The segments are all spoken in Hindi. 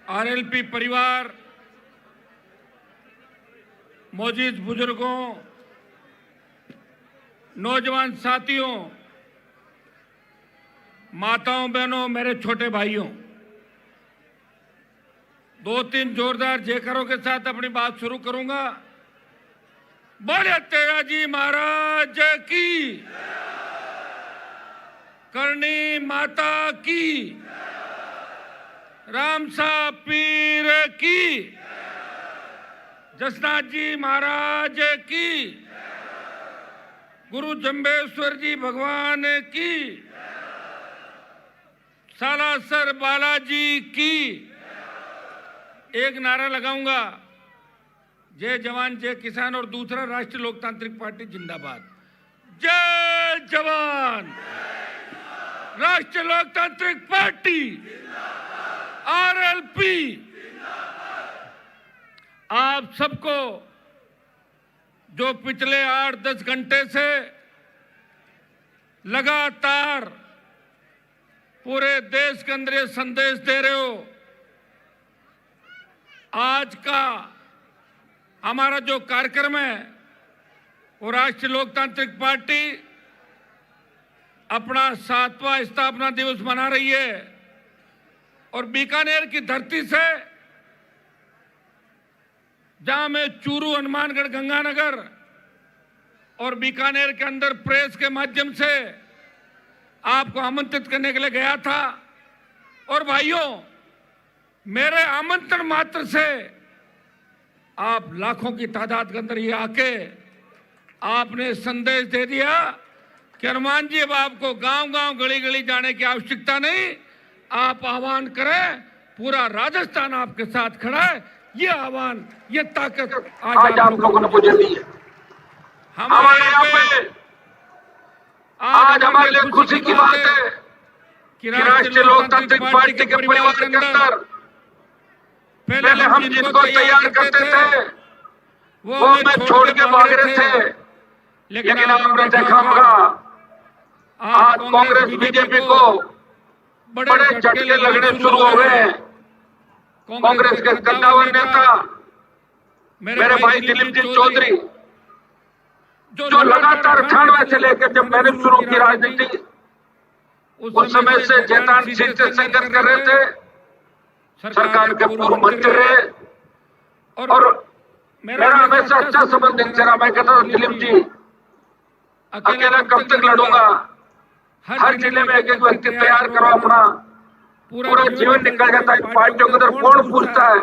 आरएलपी परिवार, मौजूद बुजुर्गों, नौजवान साथियों, माताओं बहनों, मेरे छोटे भाइयों, 2-3 जोरदार जयकारों के साथ अपनी बात शुरू करूंगा। बोले तेरा जी महाराज की, करणी माता की, रामसा पीर की, जसनाथ जी महाराज की, गुरु जंबेश्वर जी भगवान की, सालासर बालाजी की। एक नारा लगाऊंगा, जय जवान जय किसान, और दूसरा राष्ट्रीय लोकतांत्रिक पार्टी जिंदाबाद। जय जवान, राष्ट्रीय लोकतांत्रिक पार्टी आरएलपी। आप सबको जो पिछले 8-10 घंटे से लगातार पूरे देश के अंदर ये संदेश दे रहे हो, आज का हमारा जो कार्यक्रम है वो राष्ट्रीय लोकतांत्रिक पार्टी अपना 7वां स्थापना दिवस मना रही है, और बीकानेर की धरती से, जहां मैं चूरू, हनुमानगढ़, गंगानगर और बीकानेर के अंदर प्रेस के माध्यम से आपको आमंत्रित करने के लिए गया था। और भाइयों, मेरे आमंत्रण मात्र से आप लाखों की तादाद के अंदर ये आके आपने संदेश दे दिया कि हनुमान जी, अब आपको गांव-गांव, गली-गली जाने की आवश्यकता नहीं। आप आह्वान करें, पूरा राजस्थान आपके साथ खड़ा है। ये आह्वान, ये ताकत आज आप लोगों ने मुझे दी है। हमारे यहाँ पे आज हमारे लिए खुशी की बात है कि राष्ट्रीय लोकतांत्रिक पार्टी के परिवार के अंदर पहले हम जिनको तैयार करते थे वो हमें छोड़ के भाग रहे थे, लेकिन आपने देखा होगा आज कांग्रेस बीजेपी को बड़े झटके लगने शुरू हो गए। कांग्रेस के कद्दावर नेता मेरे भाई दिलीप जी चौधरी, जो लगातार 98 से लेकर जब मैंने शुरू की राजनीति, उस समय से जैतान सीट से संघर्ष कर रहे थे, सरकार के पूर्व मंत्री रहे, और मेरा हमेशा अच्छा संबंध इनसे रहा। मैं कहता था, दिलीप जी अकेला कब तक लड़ूंगा, हर जिले में एक एक व्यक्ति तैयार करो, अपना पूरा जीवन निकल जाता है। पार्टियों के अंदर कौन पूछता है,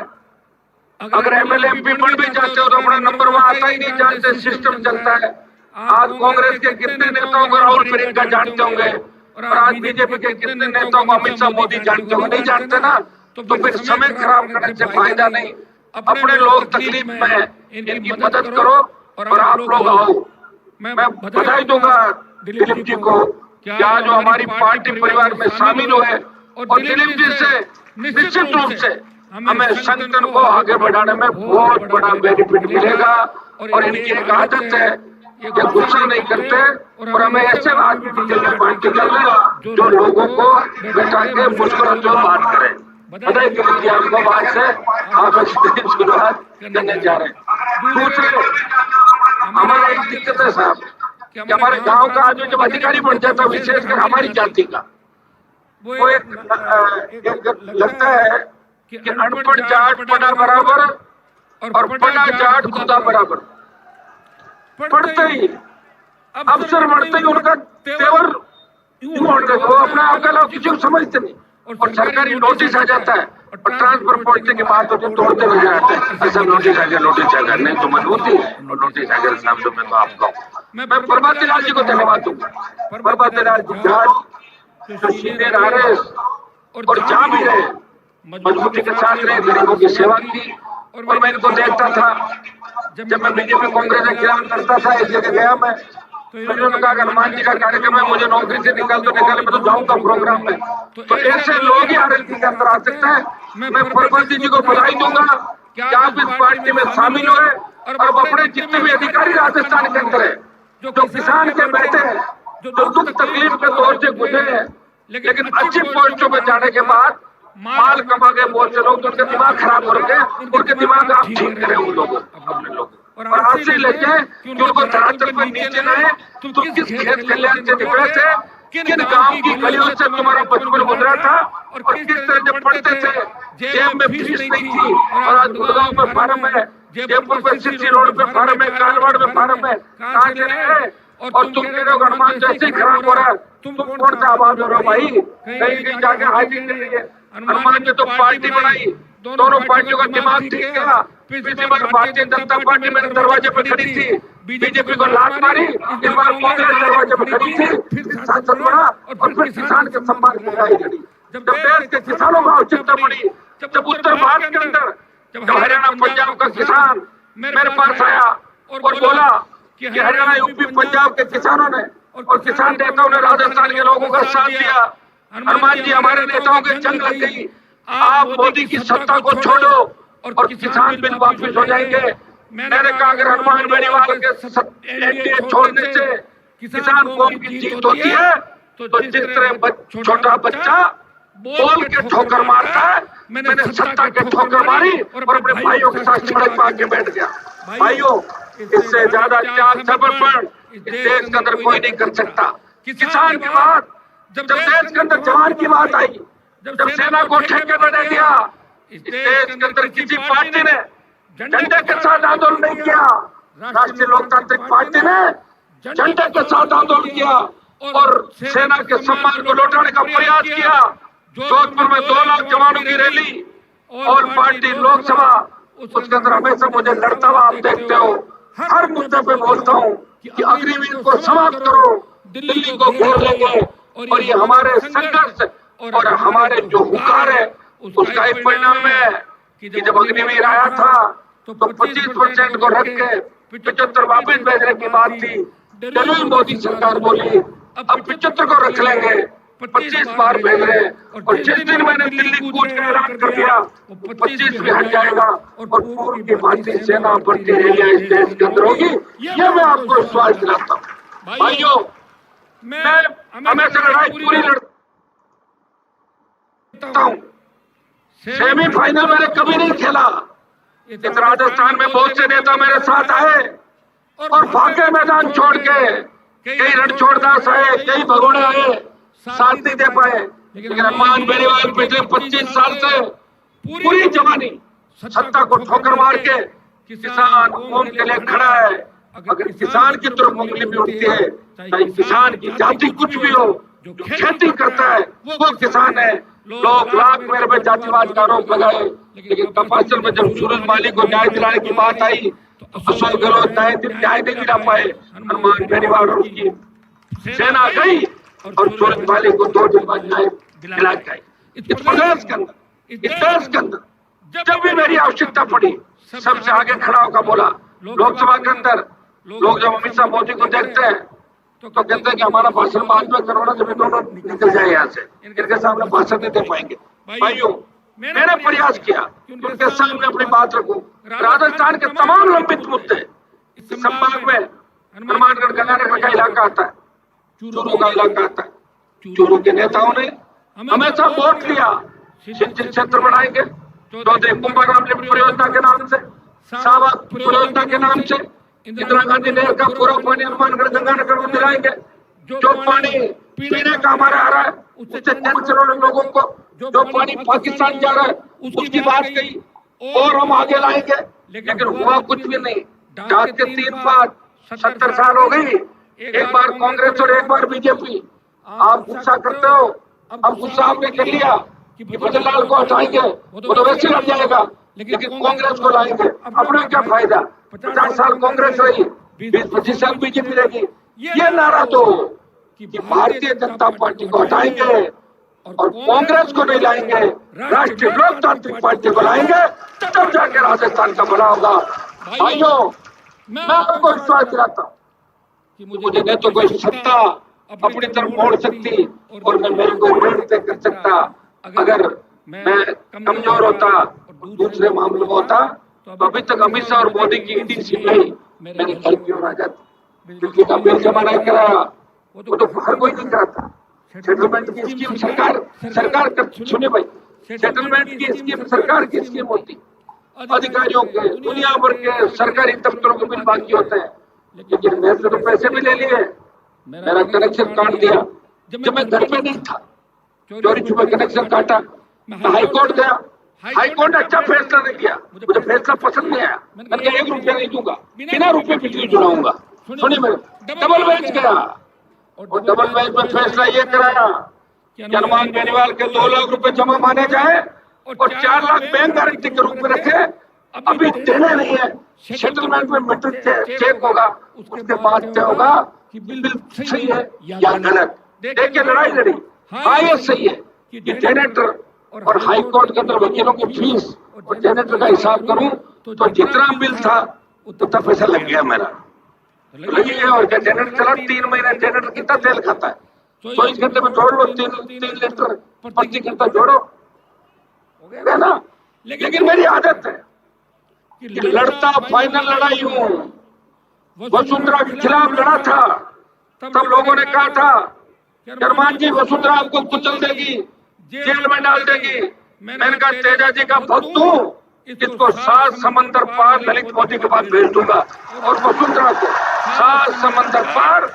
अगर एमएलए एमपी बन भी जाते हो तो अपना नंबर वहां आता ही नहीं, जानते सिस्टम चलता है। आज कांग्रेस के कितने नेताओं को राहुल प्रियंका जानते होंगे, और आज बीजेपी के कितने नेताओं को अमित शाह मोदी जानते होंगे? नहीं जानते ना, तो फिर समय खराब करने से फायदा नहीं। अपने लोग तकलीफ में, इनकी मदद करो, और आप लोग आओ। मैं बधाई दूंगा दिलीप जी को कि आज जो हमारी पार्टी परिवार में शामिल हुए, और दिलीप जी से निश्चित रूप से हमें संगठन को आगे बढ़ाने में बहुत बड़ा बेनिफिट मिलेगा। और इनकी एक आदत है, ये गुस्सा नहीं करते, और हमें ऐसे आदमी चलने पार्टी करना जो लोगों को बैठा के मुस्कुराते हुए बात करें। बधाई करेंगे आपको, बात से आप शुरुआत करने जा रहे हैं। दूसरे, हमारा एक दिक्कत है साहब कि हमारे गांव का आदमी जब अधिकारी बन जाता है, विशेषकर हमारी जाति का, वो एक लगता है कि अनपढ़ जाट पढ़ा बराबर, और पढ़ा जाट खुदा बराबर। पढ़ते ही अफसर बढ़ते ही उनका तेवर यूं होते, वो अपना अकेला किसी को समझते नहीं, और सरकारी नोटिस आ जाता है, और ट्रांसफर पहुंचने की बात होती है, तोड़ते हुए जाते हैं। ऐसा नोटिस आ गया, नोटिस आ गया, नहीं तो मजबूती है, नोटिस आ गया साहब। तो मैं तो आपको, मैं प्रभाती लाल जी को धन्यवाद दूंगा। प्रभाती लाल जी जो सीनियर आरएस, और जहां भी रहे मजबूती के साथ रहे, गरीबों की सेवा की। और मैं इनको देखता था, जब मैं बीजेपी कांग्रेस के खिलाफ करता था, एक जगह गया मैं, मैंने कहा हनुमान जी का कार्यक्रम है, मुझे नौकरी से निकाल दो, निकाले, मैं तो जाऊंगा प्रोग्राम में। तो ऐसे लोग ही आरएलपी के अंदर आ सकते हैं। मैं प्रभाती जी को बधाई दूंगा कि आप इस पार्टी में शामिल हुए, और अब अपने जितने भी अधिकारी राजस्थान के अंदर है, जो किसान के बेटे हैं, जो दुख तकलीफ के दौर से गुजरे हैं, लेकिन अच्छी पोस्टों में जाने के बाद माल कमा के बहुत से लोग, उनके दिमाग खराब हो रखे हैं, उनके दिमाग आप ठीक करें उन लोगों अपने लोग। और आज से लेके कि उनको धरातल पर नीचे लाए, तुम किस खेत खलिहान से निकले थे, किन गांव की गलियों से तुम्हारा बचपन गुजरा था, और किस तरह से पढ़ते थे, जेब में फीस नहीं थी, और आज गुड़गांव में फार्म है, जयपुर पे सीसी रोड पे फार्म है, कालवाड़ में फार्म है, कहाँ से रहे? और तुम कह रहे हो हनुमान जैसे ही खराब हो रहा है, तुम कौन सा आवाज हो रहा हो भाई? कहीं कहीं जाके हाजिर कर रही है। हनुमान ने तो पार्टी बनाई, दोनों पार्टियों का दिमाग ठीक किया। पिछली बार भारतीय जनता पार्टी मेरे दरवाजे पे खड़ी थी, बीजेपी को लात मारी, इस बार कांग्रेस दरवाजे पे खड़ी थी, फिर सांसद बना, और फिर किसान के सम्मान की लड़ाई लड़ी। जब देश के किसानों को आवश्यकता पड़ी, जब उत्तर भारत के अंदर, जब हरियाणा पंजाब का किसान मेरे पास आया और बोला कि हरियाणा यूपी पंजाब के किसानों ने और किसान नेताओं ने राजस्थान के लोगों का साथ दिया, हनुमान जी हमारे नेताओं की जंग लग गई, आप मोदी की सत्ता को छोड़ो और किसान बिल वापस हो जाएंगे। मैंने कहा अगर हनुमान बेनीवाल के एनडीए छोड़ने से किसान कौम की जीत होती है, तो जिस तरह छोटा बच्चा बोल के ठोकर मारता है, मैंने सत्ता के ठोकर मारी और अपने भाइयों के साथ सड़क पर आके बैठ गया। भाइयों, इससे ज्यादा त्याग समर्पण इस देश के अंदर कोई नहीं कर सकता। किसान की बात, जब देश के अंदर जवान की बात आई, जब सेना को ठेके में दे दिया, इस देश के अंदर किसी पार्टी ने झंडे के साथ आंदोलन नहीं किया। राष्ट्रीय लोकतांत्रिक पार्टी ने झंडे के साथ आंदोलन किया और सेना के सम्मान को लौटाने का प्रयास किया। जोधपुर में 2 लाख जवानों की रैली और पार्टी लोकसभा, उसके अंदर हमेशा मुझे लड़ता हुआ आप देखते हो। हर मुद्दे पे बोलता हूँ कि अग्निवीर को समाप्त करो, दिल्ली को घेर लेंगे, और ये हमारे संघर्ष और हमारे जो हुकार है उसका एक परिणाम है कि जब अग्निवीर आया था तो 25% को रख के 75 वापस भेजने की बात थी। दिल्ली मोदी सरकार बोली अब 75 को रख लेंगे, 25 बार भेज रहे, और जिस दिन मैंने दिल्ली कूच का ऐलान कर दिया वो 25 भी हट जाएगा और पूर्व की भांति सेना बढ़ती रही इस देश के अंदर होगी। ये मैं आपको विश्वास दिलाता हूँ। भाइयों, मैं हमेशा लड़ाई पूरी लड़ता हूँ। सेमीफाइनल मैंने कभी नहीं खेला। इस राजस्थान में बहुत से नेता मेरे साथ आए और भागे मैदान छोड़ के, कई रणछोड़दास आए, कई भगोड़े आए, साथ नहीं दे पाए। लेकिन हनुमान बेनीवाल पिछले 25 साल से पूरी जवानी सत्ता को ठोकर मार के किसान कौम के लिए खड़ा है। अगर किसान की तरफ उंगली भी उठती है, चाहे किसान की जाति कुछ भी हो, जो खेती करता है वो किसान है। लोग लाख मेरे पे जातिवाद का आरोप लगाए, लेकिन कपासल में जब सूरज माली को न्याय दिलाने की बात आई तो अशोक गहलोत न्याय नहीं दिला पाए। हनुमान बेनीवाल और उसकी सेना गई और सूरज माली को 2 दिन बाद न्याय दिला के आई। इस प्रदेश के अंदर, इस देश के अंदर जब भी मेरी आवश्यकता पड़ी सबसे आगे खड़ा होकर बोला। लोकसभा के अंदर लोग जब अमित शाह मोदी को देखते हैं तो कहते हैं कि हमारा भाषण बाद में करोड़ा जब दोनों निकल जाए यहाँ से, इनके सामने भाषण नहीं दे पाएंगे। भाइयों, मैंने प्रयास किया उनके सामने अपनी बात रखूं। राजस्थान के तमाम लंबित मुद्दे इस संभाग में हनुमानगढ़ गंगानगर का इलाका आता है, चूरू का इलाका आता है। चूरू के नेताओं ने हमेशा वोट लिया, सिंचित क्षेत्र बनाएंगे, चौधरी कुंभाराम लिफ्ट परियोजना के नाम से, सावक परियोजना के नाम से, इंदिरा गांधी नहर का पूरा पानी हनुमानगढ़ गंगानगर को दिलाएंगे। जो पानी पीने का हमारा आ रहा है उससे 10 करोड़ लोगों को, जो पानी पाकिस्तान जा रहा है उसकी बात कही और हम आगे लाएंगे। लेकिन हुआ कुछ भी नहीं। डाक के 3 बार 70 साल हो गई, एक बार कांग्रेस और एक बार बीजेपी। आप गुस्सा करते हो, अब गुस्सा आपने कर लिया कि भजनलाल को हटाएंगे, वो तो वैसे लड़ जाएगा, लेकिन कांग्रेस को लाएंगे। अपना क्या फायदा? 50 साल कांग्रेस रही, 20-25 साल बीजेपी रहेगी। ये नारा तो कि भारतीय जनता पार्टी को हटाएंगे और कांग्रेस को नहीं लाएंगे, राष्ट्रीय लोकतांत्रिक पार्टी को लाएंगे, तब जाके राजस्थान का भला होगा। भाइयों, मैं आपको विश्वास दिलाता हूँ कि मुझे न तो कोई सत्ता अपनी तरफ मोड़ सकती और न मेरे को ऋण तय कर सकता। अगर मैं कमजोर होता और दूसरे मामलों में होता तो अभी तक अमित शाह और मोदी की ईडीसी में मेरे घर की ओर आ जाती। क्योंकि बिल जमा नहीं कराया, वो तो हर कोई नहीं कराता। सेटलमेंट की स्कीम सरकार सुने भाई, सेटलमेंट की स्कीम सरकार की स्कीम होती, अधिकारियों के दुनिया भर के सरकारी दफ्तरों के बिल बाकी होते हैं, लेकिन मेरे से तो पैसे भी ले लिए, मेरा कनेक्शन काट दिया। जब मैं घर पे नहीं था, चोरी छुपे कनेक्शन काटा, मैं हाई कोर्ट गया, हाई कोर्ट ने अच्छा फैसला नहीं दिया, मुझे फैसला पसंद नहीं आया। मैंने कहा 1 रुपया नहीं दूंगा, बिना रुपये बिजली चुराऊंगा। सुनिए, मेरे डबल बेंच गया और डबल बेंच में फैसला ये कराया कि हनुमान बेनीवाल के 2 लाख रुपए जमा माने जाए और 4 लाख बैंक गारंटी के रूप में रखे। अभी देने नहीं है, सेटलमेंट में मीटर चेक होगा, उसके बाद क्या होगा कि बिल सही है या गलत। देखिए लड़ाई लड़ी, हाँ ये सही है कि जेनरेटर और हाई कोर्ट के अंदर वकीलों की फीस और जेनरेटर का हिसाब करूं तो जितना बिल था उतना पैसा लग गया मेरा, लगी गया। और क्या जेनरेटर चला 3 महीने, जेनरेटर कितना तेल खाता है, 24 घंटे में जोड़ लो 3 लीटर प्रति घंटा जोड़ो, हो गया ना। लेकिन मेरी आदत है कि लड़ता फाइनल लड़ाई हूं। वसुंधरा के खिलाफ लड़ा था, तब लोगों ने कहा था हनुमान जी वसुंधरा आपको कुचल देगी, जेल में डाल देगी। मैंने कहा तेजा जी का भक्त हूं, इसको 7 समंदर पार ललित मोदी के पास भेज दूंगा। और वसुंधरा को 7 समंदर पार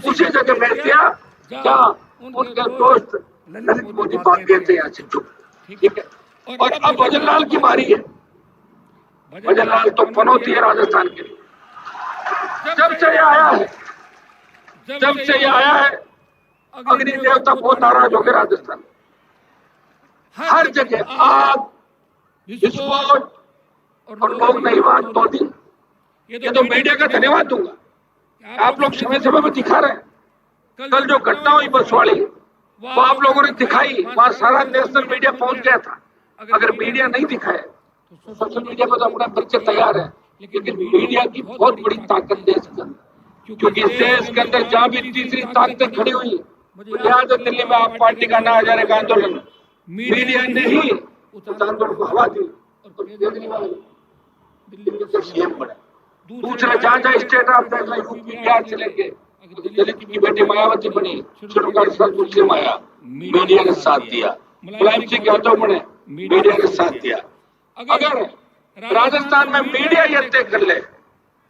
उसी जगह भेज दिया जहां उनके दोस्त ललित मोदी भाग गए थे यहाँ से चुप, ठीक है। और अब भजनलाल की बारी है। भजनलाल तो पनौती है राजस्थान के लिए। जब से ये आया है अग्नि देवता बहुत नाराज हो गए राजस्थान। हर जगह आग, विस्फोट और लोग नहीं बात 2 दिन। ये तो मीडिया का धन्यवाद दूंगा, आप लोग समय समय में दिखा रहे हैं। कल जो घटना हुई बसवाड़ी वो आप लोगों ने दिखाई, वहां सारा नेशनल मीडिया पहुंच गया था। अगर मीडिया नहीं दिखाए तो सोशल मीडिया पर तो अपना परिचय तैयार है, लेकिन मीडिया की बहुत बड़ी ताकत देश के अंदर, क्योंकि देश के अंदर जहां भी तीसरी ताकतें खड़ी हुई, मुझे याद है दिल्ली में आप पार्टी का 9 हज़ार का आंदोलन, मीडिया ने ही उस आंदोलन को हवा दी और केजरीवाल दिल्ली के सीएम बने। दूसरा जहां जहां स्टेट आप देख रहे यूपी बिहार से लेके दलित की बेटी मायावती बनी, श्रीकांत सर से माया, मीडिया ने साथ दिया। मुलायम सिंह यादव बने, मीडिया ने साथ दिया। अगर राजस्थान में मीडिया ये तय कर ले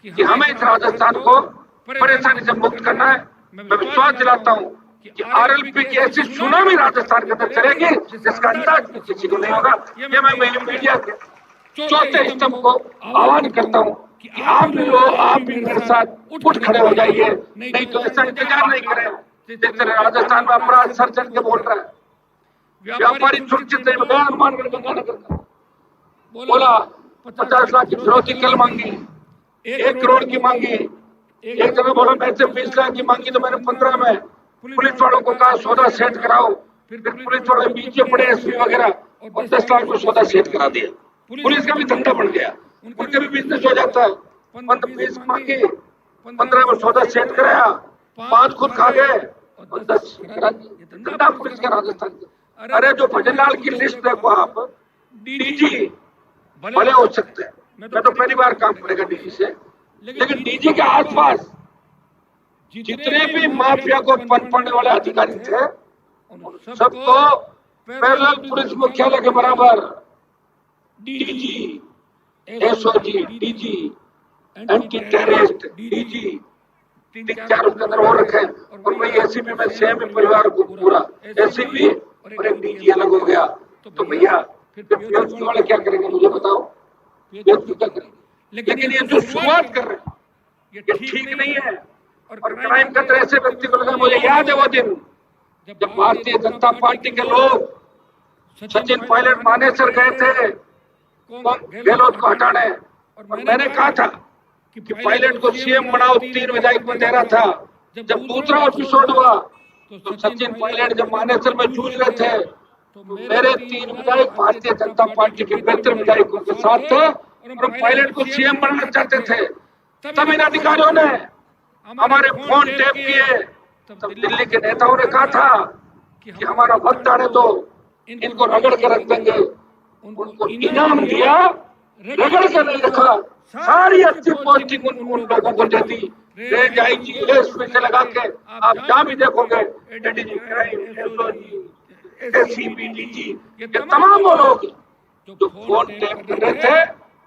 कि हमें इस राजस्थान को परेशानी से मुक्त करना है, मैं विश्वास दिलाता हूँ कि आरएलपी की ऐसी सुनामी राजस्थान के अंदर चलेगी जिसका अंदाज किसी को नहीं होगा। ये मैं मीडिया के चौथे स्तंभ को आह्वान करता हूँ कि आप भी लोग, आप भी मेरे साथ उठ खड़े हो जाइए, नहीं तो ऐसा इंतजार नहीं करें जिस तरह राजस्थान में अपराध सर चढ़ के बोल रहा है। व्यापारी सुरक्षित नहीं बताया, हनुमानगढ़ गंगानगर का बोला 50 लाख की फिरौती कल मांगी, 1 करोड़ की मांगी, एक जगह बोला मैं से 20 लाख की मांगी तो मैंने 15 में पुलिस वालों को कहा सौदा सेट कराओ, फिर पुलिस वाले पीछे पड़े एसपी वगैरह और 10 लाख को सौदा सेट करा दिया। पुलिस का भी धंधा बढ़ गया, उनका भी बिजनेस हो जाता है। 15 मांगी, 15 में सौदा सेट कराया, 5 खुद खा गए और 10 धंधा पुलिस का राजस्थान का। अरे जो भजनलाल की लिस्ट देखो आप, डीजी भले हो सकते हैं, मैं तो पहली बार काम करेगा डीजी से, लेकिन डीजी के आसपास जितने भी माफिया को पनपने वाले अधिकारी थे सबको पैरेलल पुलिस मुख्यालय के बराबर DG, SOG, DG, anti terrorist DG 3-4 उसके अंदर हो रखे हैं। और वही एसीपी में सेम परिवार को पूरा एसीपी और एक डीजी अलग हो गया। तो भैया फिर पीएसपी वाले क्या करेंगे मुझे बताओ, पीएसपी क्या करेंगे? लेकिन ये जो शुरुआत कर रहे हैं ये ठीक नहीं है। और क्राइम का ऐसे व्यक्ति को लगा, मुझे याद है वो दिन जब भारतीय जनता पार्टी के लोग सचिन पायलट मानेसर गए थे गहलोत को हटाने, और मैंने कहा था कि पायलट को सीएम बनाओ, 3 विधायक में दे रहा था। जब दूसरा एपिसोड हुआ तो सचिन पायलट जब मानेसर में जूझ रहे थे तो मेरे 3 विधायक भारतीय जनता पार्टी के बेहतर विधायकों के साथ थे और पायलट को सीएम बनाना चाहते थे। तब इन अधिकारियों ने हमारे फोन टेप किए, तब दिल्ली के नेताओं ने कहा था कि हमारा वक्त आने दो, इनको रगड़ के रख देंगे। उनको इनाम दिया, रगड़ के नहीं रखा, सारी अच्छी पोस्टिंग उन लोगों को दे दी। रेंज आईजी एसपी से लगा के आप जहां भी देखोगे ADG crime, SOG, ACP, DG, ये तमाम वो लोग जो फोन टैप कर रहे थे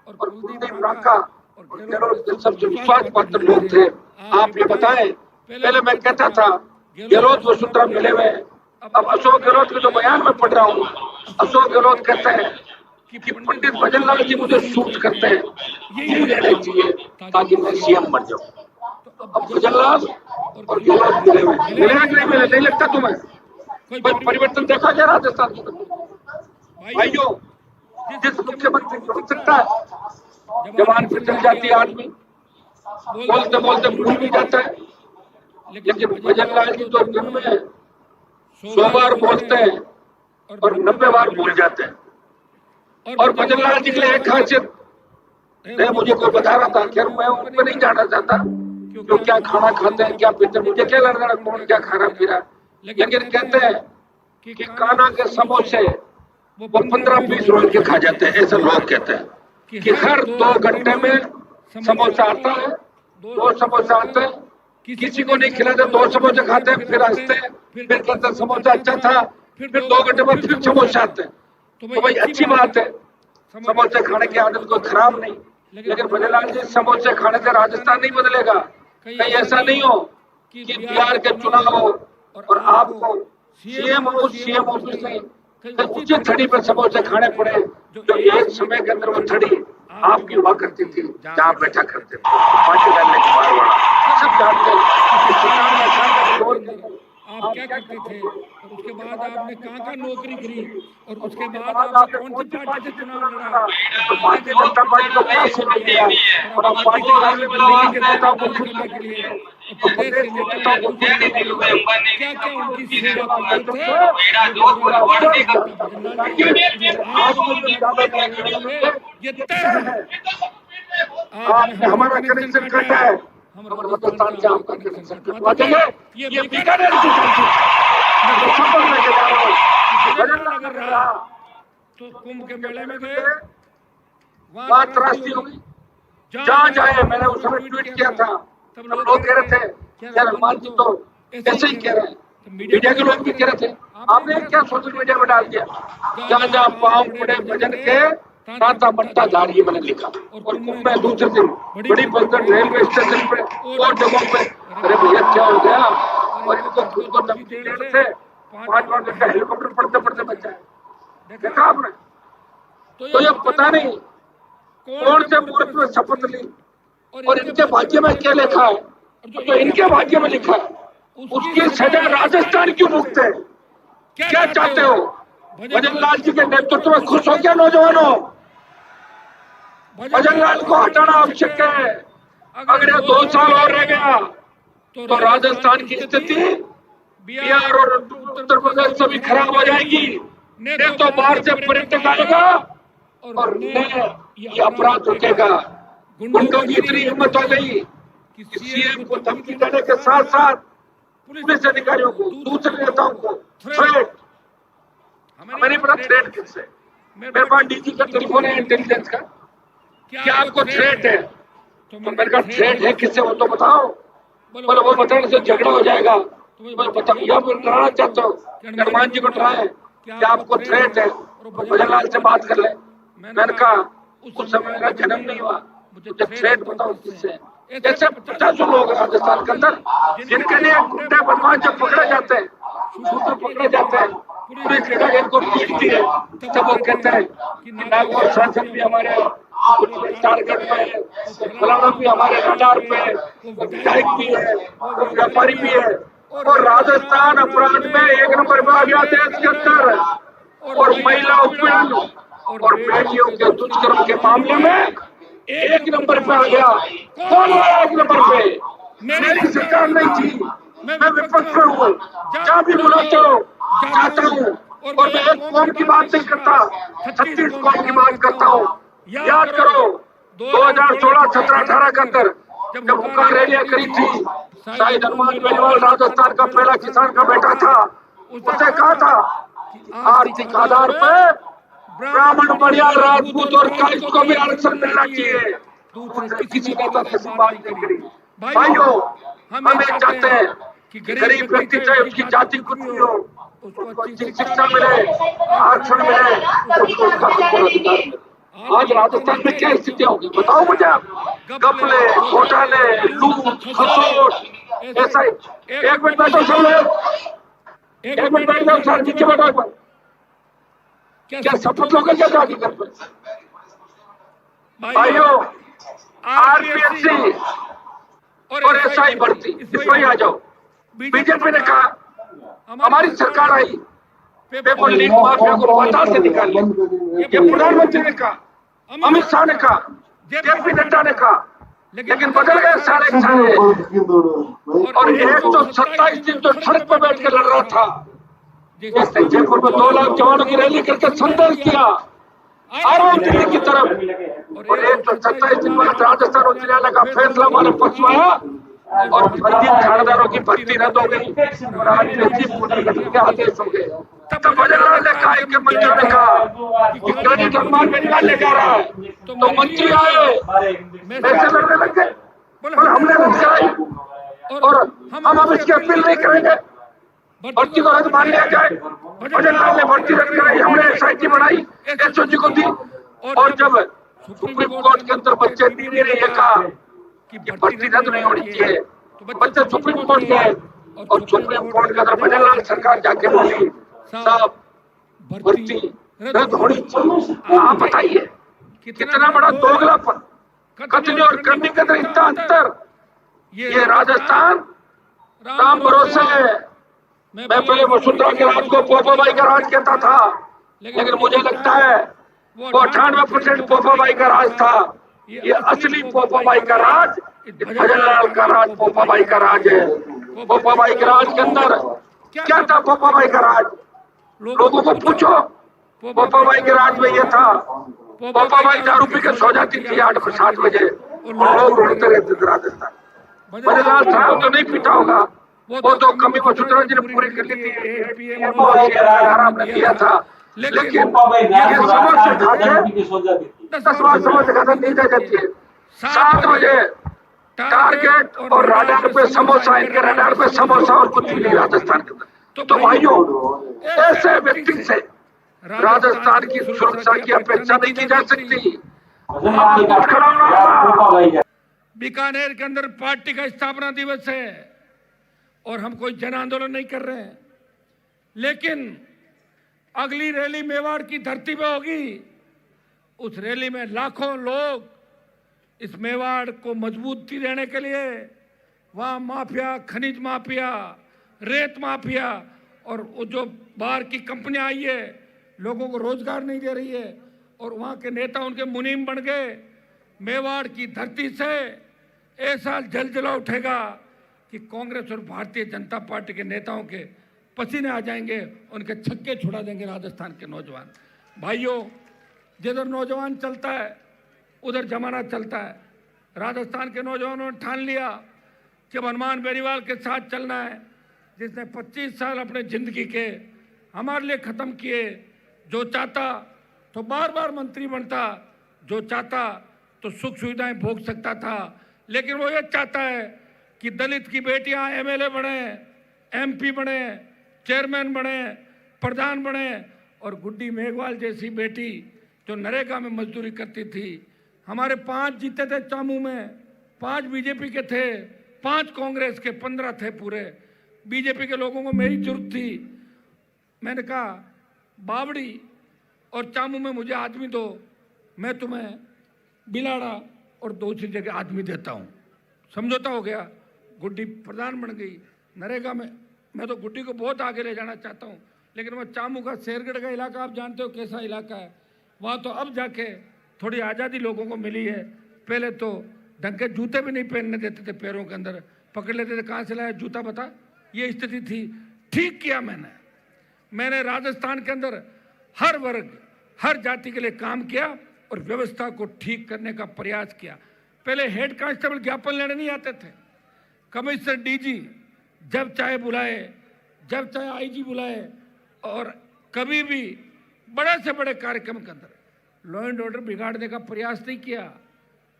और कुलदीप रांका और गहलोत के सबसे विश्वास पात्र लोग थे। आप ये बताएं, पहले मैं कहता था गहलोत वसुंधरा मिले हुए, अब अशोक गहलोत के जो बयान में पढ़ रहा हूँ, अशोक गहलोत कहते हैं कि पंडित भजनलाल जी मुझे सूट करते हैं, यही रहना चाहिए ताकि मैं सीएम बन जाऊं। अब भजनलाल और गहलोत मिले हुए, मिलेगा कि नहीं मिले, नहीं लगता तुम्हें कोई परिवर्तन देखा गया राजस्थान में? भाइयों, जिस मुख्यमंत्री को हो सकता है जवान से चल जाती है आदमी, बोलते बोलते भूल भी जाता है, लेकिन भजनलाल जी तो दिन में 100 बार बोलते हैं और 90 बार भूल जाते हैं। और भजनलाल जी के लिए एक खासियत है, मुझे कोई बता रहा था, खैर मैं उन पर नहीं जाना चाहता क्यों क्या खाना खाते हैं क्या पीते हैं, मुझे क्या लड़ना कौन क्या खाना पी रहा है, लेकिन कहते हैं कि कान्हा के समोसे वो 15-20 रोज के खा जाते हैं। ऐसे लोग कहते हैं कि हर 2 घंटे में समोसा आता है, 2 समोसा आते हैं, किसी को नहीं खिलाते, 2 समोसे खाते हैं, फिर हंसते हैं, फिर कहते हैं समोसा अच्छा था, फिर 2 घंटे बाद फिर समोसा आते हैं। तो भाई अच्छी बात है, समोसे खाने की आदत कोई खराब नहीं, लेकिन भजनलाल जी समोसे खाने से राजस्थान नहीं बदलेगा। कहीं ऐसा नहीं हो कि बिहार के चुनाव हो और आपको सीएम ऑफिस में उचित थड़ी पर समोसे खाने पड़े, जो एक समय के अंदर वो थड़ी आपकी हुआ करती थी जहाँ बैठा करते थे पार्टी डालने के बाद सब जानते हैं आप क्या करते थे और उसके बाद आपने कहाँ नौकरी करी और उसके बाद आपने कौन सी पार्टी से चुनाव लड़ा? तो भारतीय जनता पार्टी को क्या सीट दिया और आप पार्टी के नेताओं को खुश करने के लिए प्रदेश के नेताओं को देने के लिए क्या क्या उनकी सेवा करते थे? ये तय है आपने हमारा कनेक्शन काटा है, हमारे राजस्थान से आपका कनेक्शन कटवा देंगे। ये बीकानेर की पार्टी मैं शपथ लेके जा रहा हूँ, भजन लग रहा तो कुंभ के मेले में गए, वहाँ त्रासदी होगी जहाँ जाए। मैंने उस समय ट्वीट किया था, तब लोग कह रहे थे यार हनुमान जी तो ऐसे ही कह रहे हैं, मीडिया के लोग भी कह रहे थे, आपने क्या सोशल मीडिया में डाल दिया, जहाँ जहाँ पाँव पड़े भजन के ताता बनता जा रही है, मैंने लिखा। और कुंभ में दूसरे दिन बड़ी पलटन रेलवे स्टेशन पे और जगहों पे, अरे भैया क्या हो गया, और इनको खुद को धमकी दे रहे थे, 5 घंटे हेलीकॉप्टर पढ़ते पढ़ते बचा है, देखा आपने? तो ये पता नहीं कौन से मुहूर्त में शपथ ली और इनके भाग्य में क्या लिखा है, जो इनके भाग्य में लिखा है उसकी सजा राजस्थान क्यों भुगते हैं? क्या चाहते हो? भजनलाल जी के नेतृत्व में खुश हो क्या नौजवानों? भजनलाल को हटाना आवश्यक है। अगर 2 साल और रह गया तो राजस्थान की स्थिति बिहार और उत्तर प्रदेश से भी खराब हो जाएगी। न तो बाहर से पर्यटक आएगा और न ये अपराध रुकेगा। गुंडों की इतनी हिम्मत हो गई कि सीएम को धमकी देने के साथ साथ पुलिस अधिकारियों को, दूसरे नेताओं को थ्रेट, हमें नहीं पता थ्रेट किससे, मेरे पास डीजी का टेलीफोन है इंटेलिजेंस का, क्या आपको थ्रेट है? तो मैंने कहा थ्रेट है किससे वो तो बताओ। बोले वो बताने से झगड़ा हो जाएगा, तो बताओ या फिर डराना चाहते हो हनुमान जी को डराए, क्या आपको थ्रेट है? भजनलाल से बात कर ले। मैंने कहा उस समय मेरा जन्म नहीं हुआ, मुझे थ्रेट बताओ किससे। ऐसे 50 लोग राजस्थान के अंदर जिनके लिए गुंडे बदमाश जब पकड़े जाते हैं, शूटर पकड़े जाते हैं, पुलिस इनको पीटती है, तब वो कहते हैं कि नागौर शासन भी हमारे टारगेट पे है, फलाना भी हमारे रडार पे है, वो विधायक भी है, वो व्यापारी भी है। और राजस्थान अपराध में 1 नंबर पे आ गया देश के अंदर, और महिला उत्पीड़न और बेटियों के दुष्कर्म के मामले में 1 नंबर पे आ गया। कौन आया 1 नंबर पे? मेरी सरकार नहीं थी, मैं विपक्ष में हूँ, जहाँ भी बुलाते हो जाता हूँ, और मैं एक कौम की बात नहीं करता, 36 कौम की बात करता हूँ। याद करो 2016, 17, 18 के अंदर जब हुक्कार रैलियां करी थी, शायद हनुमान बेनीवाल राजस्थान का पहला किसान का बेटा था, उसने कहा था आर्थिक आधार पर ब्राह्मण, बड़ियार, राजपूत और कायस्थ को भी आरक्षण मिलना चाहिए। किसी नेता से बात नहीं करी। भाइयों, हम ये चाहते हैं कि गरीब व्यक्ति चाहे उसकी जाति कुछ भी हो, उसको अच्छी शिक्षा मिले, आरक्षण मिले, उसको उसका संपूर्ण अधिकार मिले। आज राजस्थान में क्या स्थिति होगी बताओ मुझे आप। गपले, घोटाले, लूट, खसोट, ऐसा। एक मिनट बैठो सब लोग, एक मिनट बैठ जाओ सर, नीचे बैठो एक बार। क्या शपथ लोगे क्या जाके घर पर? भाइयों, आरपीएससी और एसआई भर्ती इस पर आ जाओ। बीजेपी ने कहा हमारी सरकार आई पेपर लीक माफिया को पाताल से निकाल लिया। ये प्रधानमंत्री ने कहा, अमित शाह ने कहा, जेपी नड्डा ने कहा, लेकिन बदल गए सारे सारे। और 127 दिन तो सड़क पर बैठ कर लड़ रहा था। जैसे जयपुर में 2 लाख जवानों की रैली करके संदेश दिया आरोप दिल्ली की तरफ, और 127 दिन बाद राजस्थान उच्च न्यायालय का फैसला हमारे पक्ष में आया और फर्जी थानेदारों की भर्ती रद्द हो गई और आरपीएससी पुनर्गठन के आदेश हो गए। तब भजनलाल ने कहा कि मंत्री ने कहा कि क्रेडिट अनुमान में निकालने जा रहा है, तो मंत्री आए वैसे लड़ने लग गए और हमने रद्द कराई और हम अब इसकी अपील नहीं करेंगे, भर्ती को रद्द मान लिया जाए। भजनलाल ने भर्ती रद्द कराई, हमने एसआईटी बनाई, एसओजी को दी। और जब सुप्रीम कोर्ट के अंदर बच्चे दीदी ने यह कहा कि भर्ती रद्द नहीं होनी चाहिए, तो बच्चे सुप्रीम कोर्ट गए और सुप्रीम कोर्ट के अंदर भजनलाल सरकार जाके बोली साहब भर्ती रद्द होनी चाहिए। आप बताइए कितना बड़ा दोगलापन, कथनी और करने के अंदर इतना अंतर। ये राजस्थान राम भरोसे है। मैं पहले वसुंधरा के राज को पोपाबाई का राज कहता था, लेकिन मुझे लगता है वो 98% पोपाबाई का राज था। ये असली पोपाबाई का राज भजनलाल का राज पोपाबाई का राज है। पोपाबाई के राज के अंदर क्या था? पोपाबाई का राज लोगों को पूछो, पोपाबाई के राज में ये था, पोपाबाई दारू पी के सो जाती थी 8-7 बजे और लोग रोते रहते थे राजस्थान। भजनलाल साहब तो नहीं पीता होगा, वो तो कमी वसुंधरा जी ने पूरी कर ली थी, हमने दिया था। लेकिन ये समझ से खाते 10 समझ से खाता नहीं जाती है। 7 बजे टारगेट और रडार पे समोसा, इनके रडार पे समोसा और कुछ भी नहीं राजस्थान के अंदर। तो भाइयों, ऐसे व्यक्ति से राजस्थान की सुरक्षा की अपेक्षा नहीं की जा सकती। बीकानेर के अंदर पार्टी का स्थापना दिवस है और हम कोई जन आंदोलन नहीं कर रहे हैं, लेकिन अगली रैली मेवाड़ की धरती पे होगी। उस रैली में लाखों लोग इस मेवाड़ को मजबूती देने के लिए वहां माफिया, खनिज माफिया, रेत माफिया और वो जो बाहर की कंपनियां आई है लोगों को रोजगार नहीं दे रही है और वहां के नेता उनके मुनीम बन गए। मेवाड़ की धरती से ऐसा जलजला उठेगा कि कांग्रेस और भारतीय जनता पार्टी के नेताओं के पसीने आ जाएंगे, उनके छक्के छुड़ा देंगे राजस्थान के नौजवान। भाइयों, जिधर नौजवान चलता है उधर जमाना चलता है। राजस्थान के नौजवानों ने ठान लिया कि हनुमान बेनीवाल के साथ चलना है, जिसने 25 साल अपने जिंदगी के हमारे लिए खत्म किए। जो चाहता तो बार बार मंत्री बनता, जो चाहता तो सुख सुविधाएं भोग सकता था, लेकिन वो ये चाहता है कि दलित की बेटियां एमएलए बने, एमपी बने, चेयरमैन बने, प्रधान बने और गुड्डी मेघवाल जैसी बेटी जो नरेगा में मजदूरी करती थी। हमारे 5 जीते थे चामू में, 5 बीजेपी के थे, 5 कांग्रेस के, 15 थे पूरे। बीजेपी के लोगों को मेरी जरूरत थी। मैंने कहा बावड़ी और चामू में मुझे आदमी दो, मैं तुम्हें बिलाड़ा और दूसरी जगह आदमी देता हूँ। समझौता हो गया, गुड्डी प्रधान बन गई। नरेगा में मैं तो गुड्डी को बहुत आगे ले जाना चाहता हूँ, लेकिन वो चामू का शेरगढ़ का इलाका आप जानते हो कैसा इलाका है, वहाँ तो अब जाके थोड़ी आज़ादी लोगों को मिली है। पहले तो ढंग के जूते भी नहीं पहनने देते थे, पैरों के अंदर पकड़ लेते थे, कहाँ से लाया जूता बता, ये स्थिति थी। ठीक किया मैंने राजस्थान के अंदर हर वर्ग, हर जाति के लिए काम किया और व्यवस्था को ठीक करने का प्रयास किया। पहले हेड कांस्टेबल ज्ञापन लेने नहीं आते थे, कमिश्नर डीजी जब चाहे बुलाए, जब चाहे आईजी बुलाए, और कभी भी बड़े से बड़े कार्यक्रम के अंदर लॉ एंड ऑर्डर बिगाड़ने का प्रयास नहीं किया।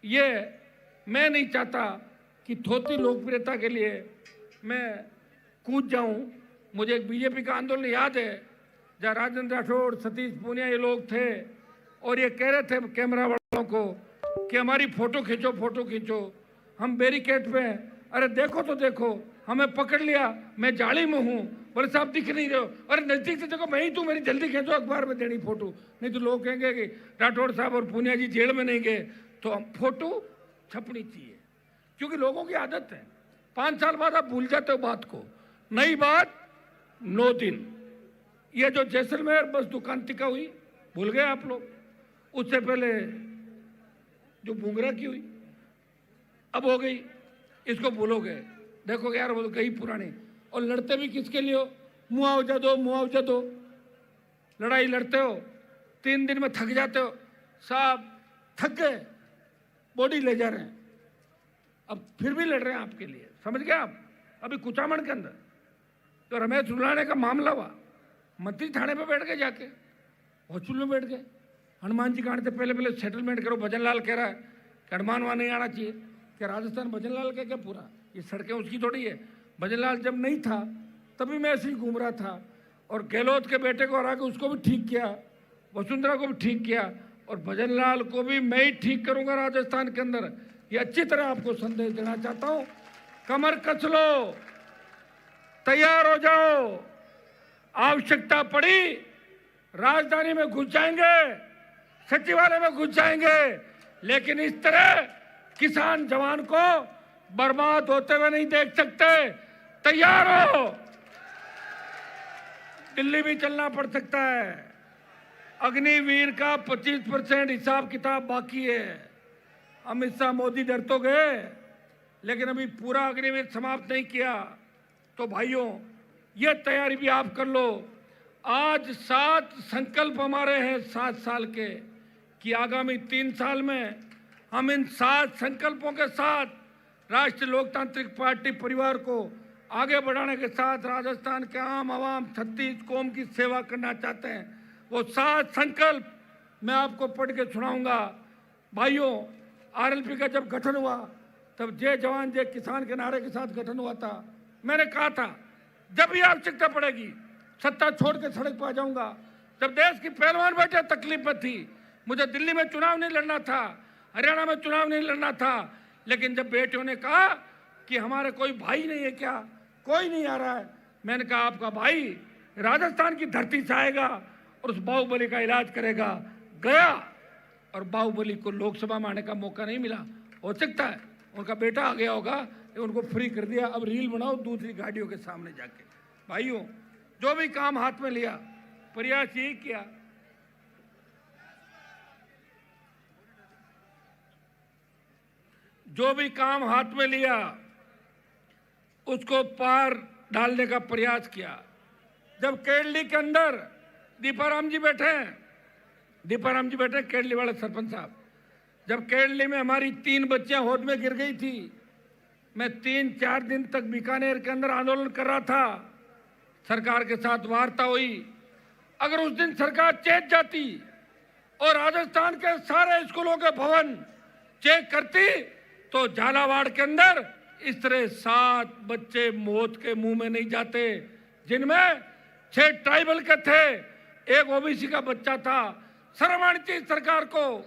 ये मैं नहीं चाहता कि थोती लोकप्रियता के लिए मैं कूद जाऊं। मुझे एक बीजेपी का आंदोलन याद है जहाँ राजेंद्र राठौड़, सतीश पूनिया ये लोग थे और ये कह रहे थे कैमरा वालों को कि हमारी फोटो खींचो। हम बैरिकेड पे हैं। अरे देखो तो देखो, हमें पकड़ लिया, मैं जाली में हूँ, बोले साहब दिख नहीं रहे हो। अरे नजदीक से देखो, मैं ही तू, मेरी जल्दी खींचो, अखबार में देनी फोटो, नहीं तो लोग कहेंगे कि राठौड़ साहब और पूनिया जी जेल में नहीं गए। तो हम फोटो छपनी चाहिए, क्योंकि लोगों की आदत है 5 साल बाद आप भूल जाते हो बात को। नई बात 9 दिन। ये जो जैसलमेर बस दुकान टिका हुई, भूल गए आप लोग। उससे पहले जो बुंगरा की हुई, अब हो गई, इसको भूलोगे। देखो यार वो गई पुरानी। और लड़ते भी किसके लिए हो? मुआवजा दो। लड़ाई लड़ते हो, 3 दिन में थक जाते हो। साहब थक गए, बॉडी ले जा रहे हैं, अब फिर भी लड़ रहे हैं आपके लिए। समझ गए आप? अभी कुचामन के अंदर तो रमेश रुलाने का मामला हुआ, मंत्री थाने पे बैठ गए, जाके हॉस्पिटल में बैठ गए। हनुमान जी कांड से पहले सेटलमेंट करो। भजनलाल कह रहा है कि हनुमान वहाँ नहीं आना चाहिए। क्या राजस्थान भजनलाल का क्या पूरा? ये सड़कें उसकी थोड़ी है। भजनलाल जब नहीं था तभी मैं ऐसे ही घूम रहा था, और गहलोत के बेटे को हरा के उसको भी ठीक किया, वसुंधरा को भी ठीक किया, और भजनलाल को भी मैं ही ठीक करूंगा राजस्थान के अंदर। ये अच्छी तरह आपको संदेश देना चाहता हूं। कमर कस लो, तैयार हो जाओ। आवश्यकता पड़ी राजधानी में घुस जाएंगे, सचिवालय में घुस जाएंगे, लेकिन इस तरह किसान जवान को बर्बाद होते हुए नहीं देख सकते। तैयार हो, दिल्ली भी चलना पड़ सकता है। अग्निवीर का 25% हिसाब किताब बाकी है। अमित शाह मोदी डर तो गए, लेकिन अभी पूरा अग्निवीर समाप्त नहीं किया। तो भाइयों, ये तैयारी भी आप कर लो। आज 7 संकल्प हमारे हैं 7 साल के, कि आगामी 3 साल में हम इन 7 संकल्पों के साथ राष्ट्रीय लोकतांत्रिक पार्टी परिवार को आगे बढ़ाने के साथ राजस्थान के आम आवाम 36 कौम की सेवा करना चाहते हैं। वो 7 संकल्प मैं आपको पढ़ के सुनाऊंगा। भाइयों, आरएलपी का जब गठन हुआ तब जय जवान जय किसान के नारे के साथ गठन हुआ था। मैंने कहा था जब भी आवश्यकता पड़ेगी सत्ता छोड़ के सड़क पर आ जाऊंगा। जब देश की पहलवान बेटे तकलीफ में थी, मुझे दिल्ली में चुनाव नहीं लड़ना था, हरियाणा में चुनाव नहीं लड़ना था, लेकिन जब बेटियों ने कहा कि हमारे कोई भाई नहीं है क्या, कोई नहीं आ रहा है, मैंने कहा आपका भाई राजस्थान की धरती से आएगा और उस बाहुबली का इलाज करेगा। गया और बाहुबली को लोकसभा में आने का मौका नहीं मिला। हो सकता है उनका बेटा आ गया होगा, उनको फ्री कर दिया। अब रील बनाओ दूसरी गाड़ियों के सामने जाके। भाइयों, जो भी काम हाथ में लिया, प्रयास यही किया जो भी काम हाथ में लिया उसको पार डालने का प्रयास किया। जब केरली के अंदर दीपाराम जी बैठे केरली वाले सरपंच साहब, जब केरली में हमारी 3 बच्चियां होद में गिर गई थी, मैं 3-4 दिन तक बीकानेर के अंदर आंदोलन कर रहा था। सरकार के साथ वार्ता हुई। अगर उस दिन सरकार चेत जाती और राजस्थान के सारे स्कूलों के भवन चेक करती तो झालावाड़ के अंदर इस तरह 7 बच्चे मौत के मुंह में नहीं जाते, जिनमें 6 ट्राइबल के थे, 1 ओबीसी का बच्चा था। शर्म आनी चाहिए सरकार को।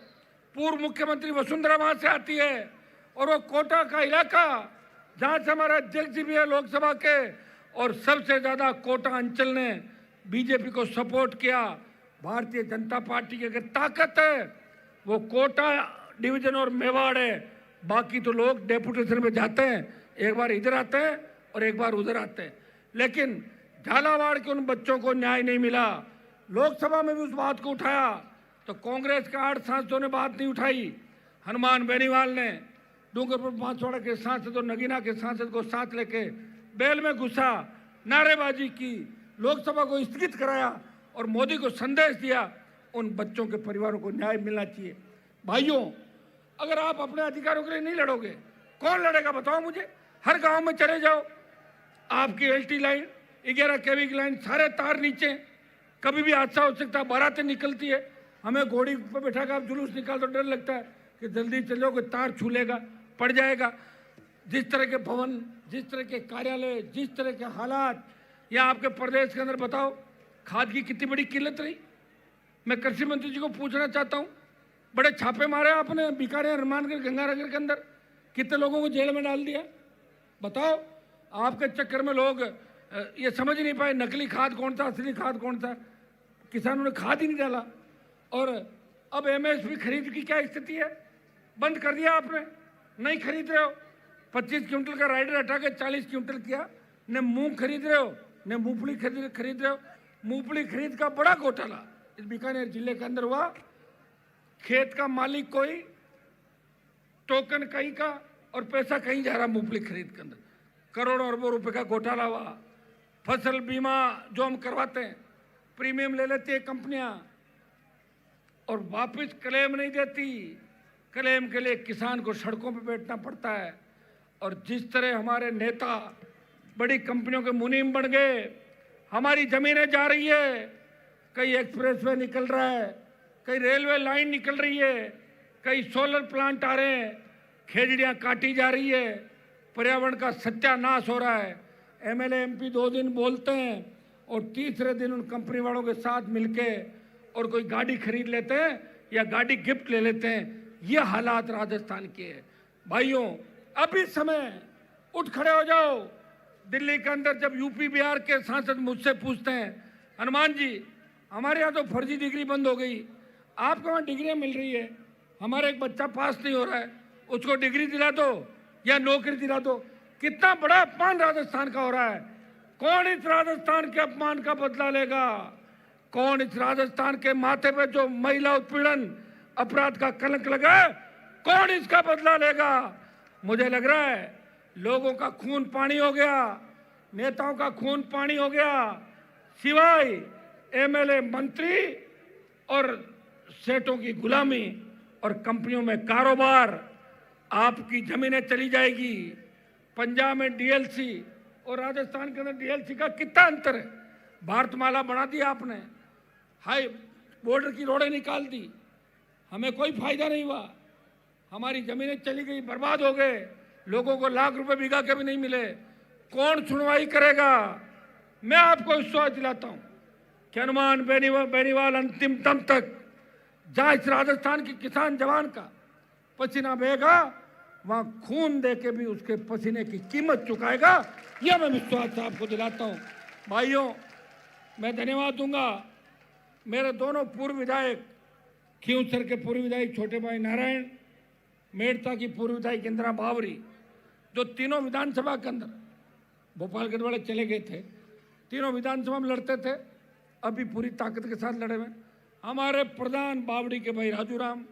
पूर्व मुख्यमंत्री वसुंधरा वहां से आती है, और वो कोटा का इलाका जहां से हमारा अध्यक्ष जी भी है लोकसभा के, और सबसे ज्यादा कोटा अंचल ने बीजेपी को सपोर्ट किया। भारतीय जनता पार्टी की अगर ताकत है वो कोटा डिवीजन और मेवाड़ है। बाकी तो लोग डेपुटेशन में जाते हैं, एक बार इधर आते हैं और एक बार उधर आते हैं। लेकिन झालावाड़ के उन बच्चों को न्याय नहीं मिला। लोकसभा में भी उस बात को उठाया तो कांग्रेस के 8 सांसदों ने बात नहीं उठाई। हनुमान बेनीवाल ने डूंगरपुर बांसवाड़ा के सांसद और नगीना के सांसद को साथ लेके बेल में घुसा, नारेबाजी की, लोकसभा को स्थगित कराया और मोदी को संदेश दिया उन बच्चों के परिवारों को न्याय मिलना चाहिए। भाइयों, अगर आप अपने अधिकारों के लिए नहीं लड़ोगे, कौन लड़ेगा बताओ मुझे? हर गांव में चले जाओ, आपकी एलटी लाइन, 11 केवी की लाइन, सारे तार नीचे, कभी भी हादसा हो सकता है। बारातें निकलती है, हमें घोड़ी पर बैठा कर आप जुलूस निकाल तो डर लगता है कि जल्दी चलो, कोई तार छू लेगा, पड़ जाएगा। जिस तरह के भवन, जिस तरह के कार्यालय, जिस तरह के हालात, या आपके प्रदेश के अंदर बताओ खाद की कितनी बड़ी किल्लत रही। मैं कृषि मंत्री जी को पूछना चाहता हूं, बड़े छापे मारे आपने बीकानेर, हनुमानगढ़, गंगानगर के अंदर, कितने लोगों को जेल में डाल दिया। बताओ, आपके चक्कर में लोग ये समझ नहीं पाए नकली खाद कौन सा, असली खाद कौन सा। किसानों ने खाद ही नहीं डाला। और अब एमएसपी खरीद की क्या स्थिति है, बंद कर दिया आपने, नहीं खरीद रहे हो। 25 क्विंटल का राइडर हटा के 40 क्विंटल किया। न मूंग खरीद रहे हो, न मूंगफली खरीद रहे हो। मूंगफली खरीद का बड़ा घोटाला इस बीकानेर जिले के अंदर हुआ। खेत का मालिक कोई, टोकन कहीं का, और पैसा कहीं जा रहा मूंगफली खरीद के अंदर। करोड़ों अरबों रुपए का घोटाला हुआ। फसल बीमा जो हम करवाते हैं, प्रीमियम ले लेती है कंपनियां और वापस क्लेम नहीं देती। क्लेम के लिए किसान को सड़कों पर बैठना पड़ता है। और जिस तरह हमारे नेता बड़ी कंपनियों के मुनीम बन गए, हमारी जमीनें जा रही है, कई एक्सप्रेसवे निकल रहा है, कई रेलवे लाइन निकल रही है, कई सोलर प्लांट आ रहे हैं, खेजड़ियां काटी जा रही है, पर्यावरण का सत्यानाश हो रहा है। एमएलए एमपी 2 दिन बोलते हैं और तीसरे दिन उन कंपनी वालों के साथ मिलके और कोई गाड़ी खरीद लेते हैं या गाड़ी गिफ्ट ले लेते हैं। ये हालात राजस्थान के है। भाइयों, अभी समय उठ खड़े हो जाओ। दिल्ली के अंदर जब यूपी बिहार के सांसद मुझसे पूछते हैं, हनुमान जी हमारे यहाँ तो फर्जी डिग्री बंद हो गई, आपके वहाँ डिग्रियाँ मिल रही है, हमारा एक बच्चा पास नहीं हो रहा है, उसको डिग्री दिला दो या नौकरी दिला दो। कितना बड़ा अपमान राजस्थान का हो रहा है। कौन इस राजस्थान के अपमान का बदला लेगा? कौन इस राजस्थान के माथे पे जो महिला उत्पीड़न अपराध का कलंक लगा है, कौन इसका बदला लेगा? मुझे लग रहा है लोगों का खून पानी हो गया, नेताओं का खून पानी हो गया। सिवाय एमएलए, मंत्री और सेठों की गुलामी और कंपनियों में कारोबार, आपकी जमीनें चली जाएगी। पंजाब में डीएलसी और राजस्थान के अंदर डीएलसी का कितना अंतर है। भारतमाला बना दी आपने, हाई बॉर्डर की रोडें निकाल दी, हमें कोई फायदा नहीं हुआ। हमारी जमीनें चली गई, बर्बाद हो गए, लोगों को लाख रुपए बीघा के भी नहीं मिले। कौन सुनवाई करेगा? मैं आपको विश्वास दिलाता हूं कि हनुमान बेनीवाल अंतिम दम तक, जहां इस राजस्थान के किसान जवान का पसीना बहेगा, वहां खून दे के भी उसके पसीने की कीमत चुकाएगा। यह मैं विश्वास आपको दिलाता हूं। भाइयों, मैं धन्यवाद दूंगा मेरे दोनों पूर्व विधायक, खींवसर के पूर्व विधायक छोटे भाई नारायण, मेड़ता की पूर्व विधायक इंदिरा बावरी, जो तीनों विधानसभा के अंदर भोपालगढ़ वाले चले गए थे, तीनों विधानसभा में लड़ते थे, अभी पूरी ताकत के साथ लड़े हुए। हमारे प्रधान बावड़ी के भाई राजू राम,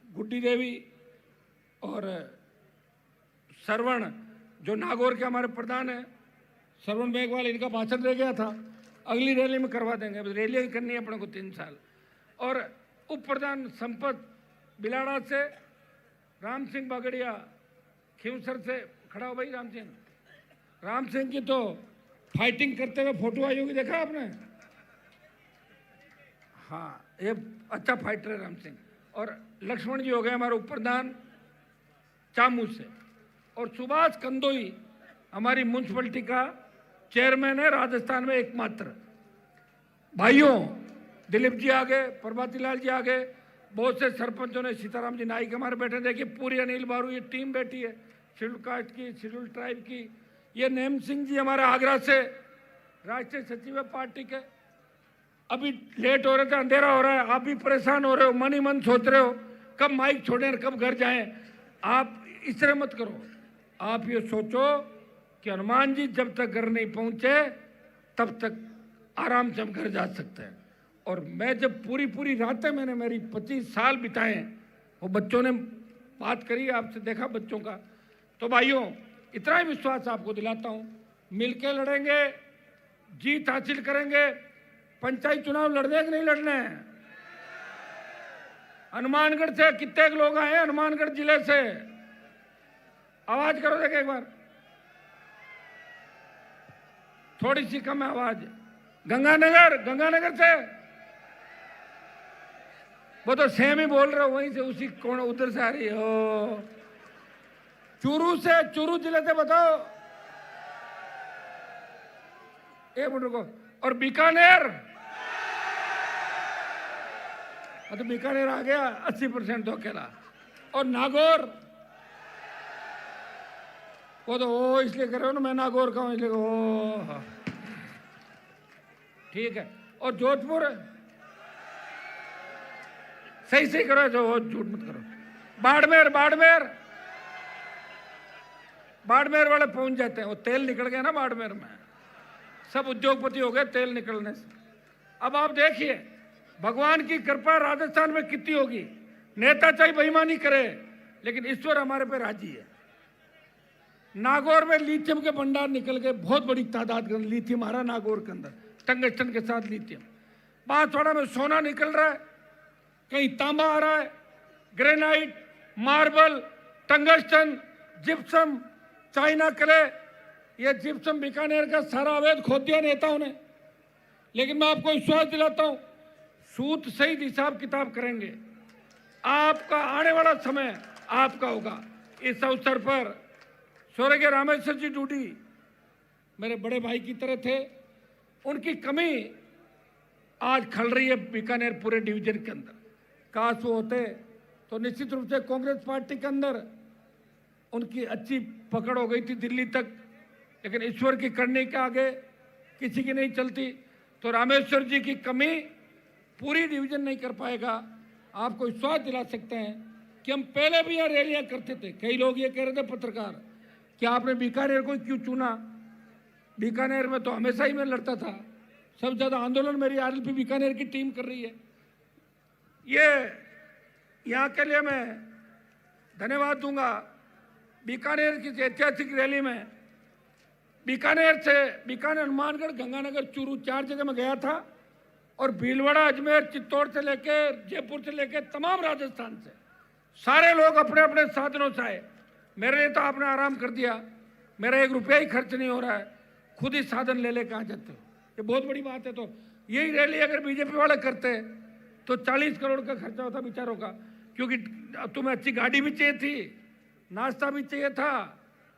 गुड्डी देवी और सरवण, जो नागौर के हमारे प्रधान हैं, सरवण मेघवाल, इनका भाषण रह गया था, अगली रैली में करवा देंगे। रैलियाँ ही करनी है अपने को 3 साल। और उप प्रधान संपत बिलाड़ा से, राम सिंह बागड़िया खींवसर से, खड़ा हो भाई राम सिंह की तो फाइटिंग करते हुए फोटो आई होगी, देखा आपने? हाँ, ये अच्छा फाइटर है राम सिंह। और लक्ष्मण जी हो गए हमारे उप प्रधान चामू से। और सुभाष कंदोई हमारी म्यूनसिपलिटी का चेयरमैन है राजस्थान में एकमात्र। भाइयों, दिलीप जी आ गए, प्रभाती लाल जी आ गए, बहुत से सरपंचों ने, सीताराम जी नाइक हमारे बैठे, देखिए पूरी अनिल बारू ये टीम बैठी है, शेड्यूल कास्ट की, शेड्यूल ट्राइब की। ये नेम सिंह जी हमारे आगरा से राष्ट्रीय सचिव है पार्टी के। अभी लेट हो रहे थे, अंधेरा हो रहा है, आप भी परेशान हो रहे हो, मन ही मन सोच रहे हो कब माइक छोड़ें, कब घर जाएं। आप इस तरह मत करो। आप ये सोचो कि हनुमान जी जब तक घर नहीं पहुंचे तब तक आराम से हम घर जा सकते हैं। और मैं जब पूरी रातें मैंने मेरी 25 साल बिताए, वो बच्चों ने बात करी, आपसे देखा बच्चों का। तो भाइयों, इतना ही विश्वास आपको दिलाता हूं, मिलके लड़ेंगे, जीत हासिल करेंगे। पंचायत चुनाव लड़ने के नहीं लड़ने हैं। हनुमानगढ़ से कितने लोग आए? हनुमानगढ़ जिले से आवाज करो, देखे एक बार, थोड़ी सी कम है आवाज। गंगानगर से, वो तो सेम ही बोल रहे हो, वहीं से, उसी कोण उधर से आ रही हो। चूरू जिले से बताओ, एक मिनट रुको। और बीकानेर, तो बीकानेर आ गया 80% तो अकेला। और नागौर, वो तो ओ इसलिए कर रहे हो ना, मैं नागौर का हूं इसलिए ओ, ठीक है। और जोधपुर सही सही करो, जो झूठ मत करो। बाड़मेर, बाड़मेर, बाड़मेर वाले पहुंच जाते हैं, वो तेल निकल गया ना बाड़मेर में, सब उद्योगपति हो गए तेल निकलने से। अब आप देखिए भगवान की कृपा राजस्थान में कितनी होगी। नेता चाहे बेईमानी करे लेकिन ईश्वर हमारे पे राजी है। नागौर में लिथियम के भंडार निकल गए, बहुत बड़ी तादाद में लिथियम आ रहा है नागौर के अंदर, टंगस्टन के साथ लिथियम। बांसवाड़ा में सोना निकल रहा है, कहीं तांबा आ रहा है, granite, marble, tungsten, gypsum, China clay. ये जिप्सम बीकानेर का सारा अवैध खोद दिया नेताओं ने। लेकिन मैं आपको विश्वास दिलाता हूं, सूद सही हिसाब किताब करेंगे, आपका आने वाला समय आपका होगा। इस अवसर पर स्वर्गीय रामेश्वर जी डूडी मेरे बड़े भाई की तरह थे, उनकी कमी आज खल रही है बीकानेर पूरे डिवीजन के अंदर। काश वो होते तो निश्चित रूप से कांग्रेस पार्टी के अंदर उनकी अच्छी पकड़ हो गई थी दिल्ली तक, लेकिन ईश्वर की करने के आगे किसी की नहीं चलती। तो रामेश्वर जी की कमी पूरी डिवीजन नहीं कर पाएगा। आपको विश्वास दिला सकते हैं कि हम पहले भी यहाँ रैलियां करते थे। कई लोग ये कह रहे थे पत्रकार कि आपने बीकानेर को क्यों चुना, बीकानेर में तो हमेशा ही मैं लड़ता था, सबसे ज्यादा आंदोलन मेरी आरएलपी बीकानेर की टीम कर रही है। ये यहाँ के लिए मैं धन्यवाद दूंगा। बीकानेर की ऐतिहासिक रैली में बीकानेर से बीकानेर, हनुमानगढ़, गंगानगर, चूरू 4 जगह में गया था। और भीलवाड़ा, अजमेर, चित्तौड़ से लेके जयपुर से लेके तमाम राजस्थान से सारे लोग अपने अपने साधनों से आए। मेरे लिए तो आपने आराम कर दिया, मेरा 1 रुपया ही खर्च नहीं हो रहा है, खुद ही साधन ले लेकर आ जाते हो, ये बहुत बड़ी बात है। तो यही रैली अगर बीजेपी वाले करते तो 40 करोड़ का खर्चा होता बेचारों का, क्योंकि तुम्हें अच्छी गाड़ी भी चाहिए थी, नाश्ता भी चाहिए था,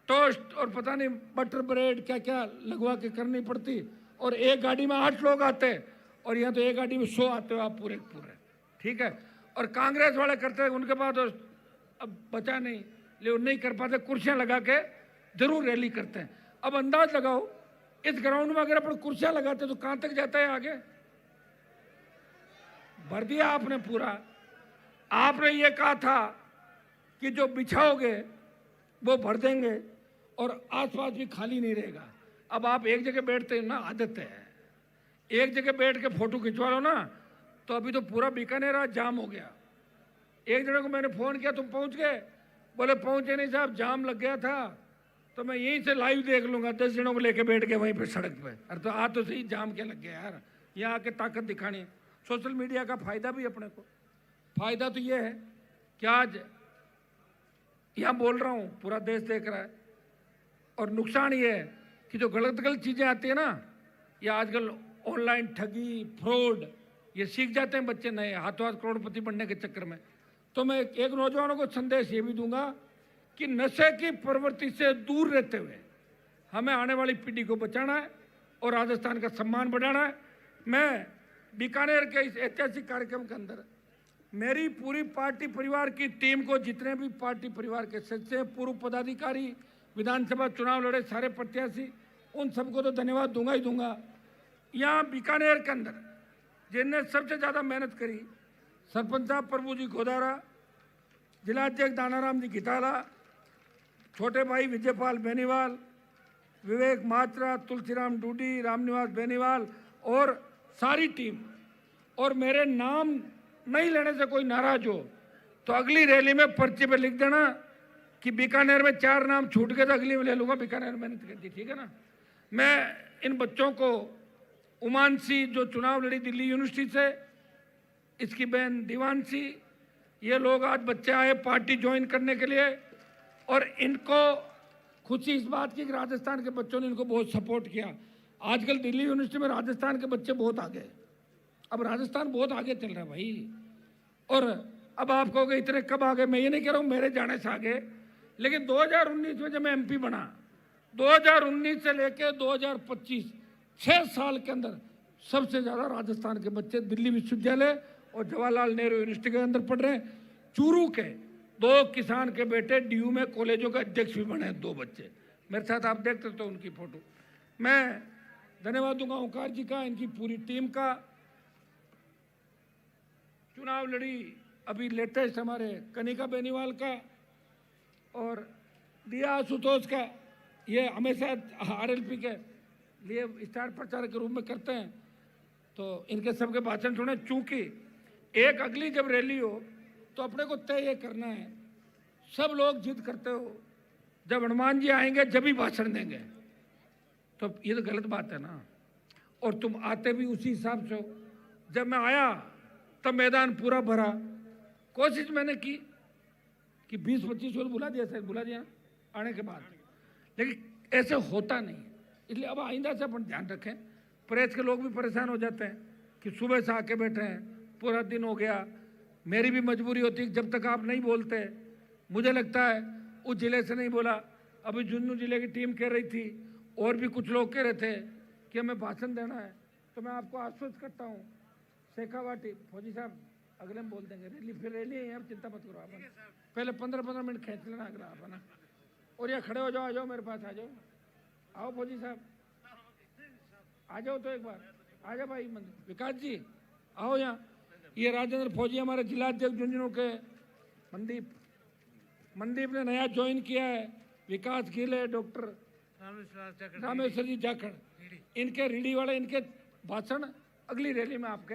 टोस्ट और पता नहीं बटर ब्रेड क्या क्या लगवा के करनी पड़ती। और एक गाड़ी में 8 लोग आते और यहाँ तो एक गाड़ी में 100 आते हो आप पूरे पूरे, ठीक है। और कांग्रेस वाले करते हैं, उनके पास तो अब बचा नहीं, लेकिन नहीं कर पाते, कुर्सियां लगा के जरूर रैली करते हैं। अब अंदाज लगाओ इस ग्राउंड में अगर अपन कुर्सियां लगाते तो कहां तक जाता है आगे। भर दिया आपने पूरा। आपने ये कहा था कि जो बिछाओगे वो भर देंगे और आसपास भी खाली नहीं रहेगा। अब आप एक जगह बैठते हैं ना, आदत है, एक जगह बैठ के फोटो खिंचवा लो ना, तो अभी तो पूरा बीकानेर आज जाम हो गया। एक जने को मैंने फोन किया, तुम पहुंच गए? बोले पहुंचे नहीं साहब, जाम लग गया था, तो मैं यहीं से लाइव देख लूंगा। 10 जनों को लेके बैठ गए वहीं पे सड़क पे। अरे तो आ तो सही, जाम क्या लग गया यार, यहाँ आके ताकत दिखानी। सोशल मीडिया का फायदा भी अपने को, फायदा तो ये है कि आज यहाँ बोल रहा हूँ, पूरा देश देख रहा है। और नुकसान ये है कि जो गलत गलत चीजें आती है ना, या आजकल ऑनलाइन ठगी, फ्रॉड, ये सीख जाते हैं बच्चे नए, हाथों हाथ करोड़पति बनने के चक्कर में। तो मैं एक नौजवानों को संदेश ये भी दूंगा कि नशे की प्रवृत्ति से दूर रहते हुए हमें आने वाली पीढ़ी को बचाना है और राजस्थान का सम्मान बढ़ाना है। मैं बीकानेर के इस ऐतिहासिक कार्यक्रम के अंदर मेरी पूरी पार्टी परिवार की टीम को, जितने भी पार्टी परिवार के सदस्य हैं, पूर्व पदाधिकारी, विधानसभा चुनाव लड़े सारे प्रत्याशी, उन सबको तो धन्यवाद दूंगा ही दूंगा। यहाँ बीकानेर के अंदर जिनने सबसे ज़्यादा मेहनत करी, सरपंच साहब प्रभु जी गोदारा, जिलाध्यक्ष दानाराम जी घिताला, छोटे भाई विजयपाल बेनीवाल, विवेक मात्रा, तुलसीराम डूडी, रामनिवास बेनीवाल और सारी टीम। और मेरे नाम नहीं लेने से कोई नाराज हो तो अगली रैली में पर्चे पे लिख देना कि बीकानेर में 4 नाम छूट गए तो अगली में ले लूंगा, बीकानेर मेहनत कर दी, ठीक है ना। मैं इन बच्चों को, उमानसी जो चुनाव लड़ी दिल्ली यूनिवर्सिटी से, इसकी बहन दीवानसी, ये लोग आज बच्चे आए पार्टी ज्वाइन करने के लिए। और इनको खुशी इस बात की कि राजस्थान के बच्चों ने इनको बहुत सपोर्ट किया। आजकल दिल्ली यूनिवर्सिटी में राजस्थान के बच्चे बहुत आगे, अब राजस्थान बहुत आगे चल रहा है भाई। और अब आप कहोगे इतने कब आ गए, मैं ये नहीं कह रहा हूँ मेरे जाने से आगे, लेकिन 2019 में जब मैं एमपी बना, 2019 से लेकर 2025 6 साल के अंदर सबसे ज्यादा राजस्थान के बच्चे दिल्ली विश्वविद्यालय और जवाहरलाल नेहरू यूनिवर्सिटी के अंदर पढ़ रहे हैं। चूरू के 2 किसान के बेटे डीयू में कॉलेजों का अध्यक्ष भी बने हैं, 2 बच्चे मेरे साथ, आप देखते तो उनकी फोटो। मैं धन्यवाद दूंगा ओंकार जी का, इनकी पूरी टीम का। चुनाव लड़ी अभी लेटेस्ट हमारे कनिका बेनीवाल का और दिया आशुतोष का, ये हमेशा आरएलपी के लिए स्टार प्रचारक के रूप में करते हैं, तो इनके सबके भाषण सुने। चूंकि एक अगली जब रैली हो तो अपने को तय ये करना है, सब लोग जिद करते हो जब हनुमान जी आएंगे जब ही भाषण देंगे, तो ये तो गलत बात है ना। और तुम आते भी उसी हिसाब से हो। जब मैं आया तब मैदान पूरा भरा, कोशिश मैंने की कि 20-25 को बुला दिया, शायद बुला दिया आने के बाद, लेकिन ऐसे होता नहीं। इसलिए अब आइंदा से अपन ध्यान रखें। प्रेस के लोग भी परेशान हो जाते हैं कि सुबह से आके बैठे हैं, पूरा दिन हो गया। मेरी भी मजबूरी होती है जब तक आप नहीं बोलते, मुझे लगता है उस जिले से नहीं बोला। अभी झुंझुनू जिले की टीम कह रही थी और भी कुछ लोग कह रहे थे कि हमें भाषण देना है, तो मैं आपको आश्वस्त करता हूँ शेखावाटी फौजी साहब अगले में बोल देंगे। रैली फिर रैली है, आप चिंता मत करो। आप पहले 15-15 मिनट खींच लेना अगला आप, है ना। और यहाँ खड़े हो जाओ, आ जाओ मेरे पास, आ जाओ, आओ फौजी साहब आ जाओ, तो एक बार आ जाओ भाई विकास जी, आओ यहाँ। ये राजेंद्र फौजी हमारे जिलाध्यक्ष झुंझुनू के, मनदीप ने नया ज्वाइन किया है, विकास गिल है, डॉक्टर रामेश्वर जी जाखड़, इनके रीडी वाले, इनके भाषण अगली रैली में आपके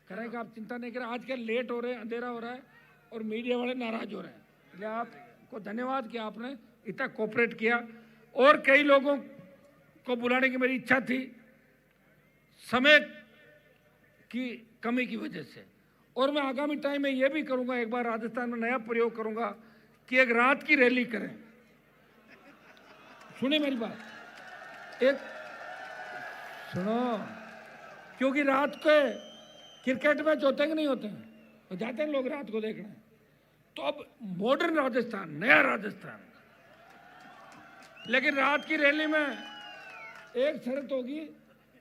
करेंगे, आप चिंता नहीं करें। आज के लेट हो रहे हैं, अंधेरा हो रहा है और मीडिया वाले नाराज हो रहे हैं, इसलिए आपको धन्यवाद कि आपने इतना कोऑपरेट किया। और कई लोगों को बुलाने की मेरी इच्छा थी, समय की कमी की वजह से, और मैं आगामी टाइम में ये भी करूंगा, एक बार राजस्थान में नया प्रयोग करूंगा कि एक रात की रैली करें। सुनिए मेरी बात, एक सुनो, क्योंकि रात के क्रिकेट मैच होते हैं कि नहीं होते हैं, तो जाते हैं लोग रात को देखने। तो अब मॉडर्न राजस्थान, नया राजस्थान, लेकिन रात की रैली में एक शर्त होगी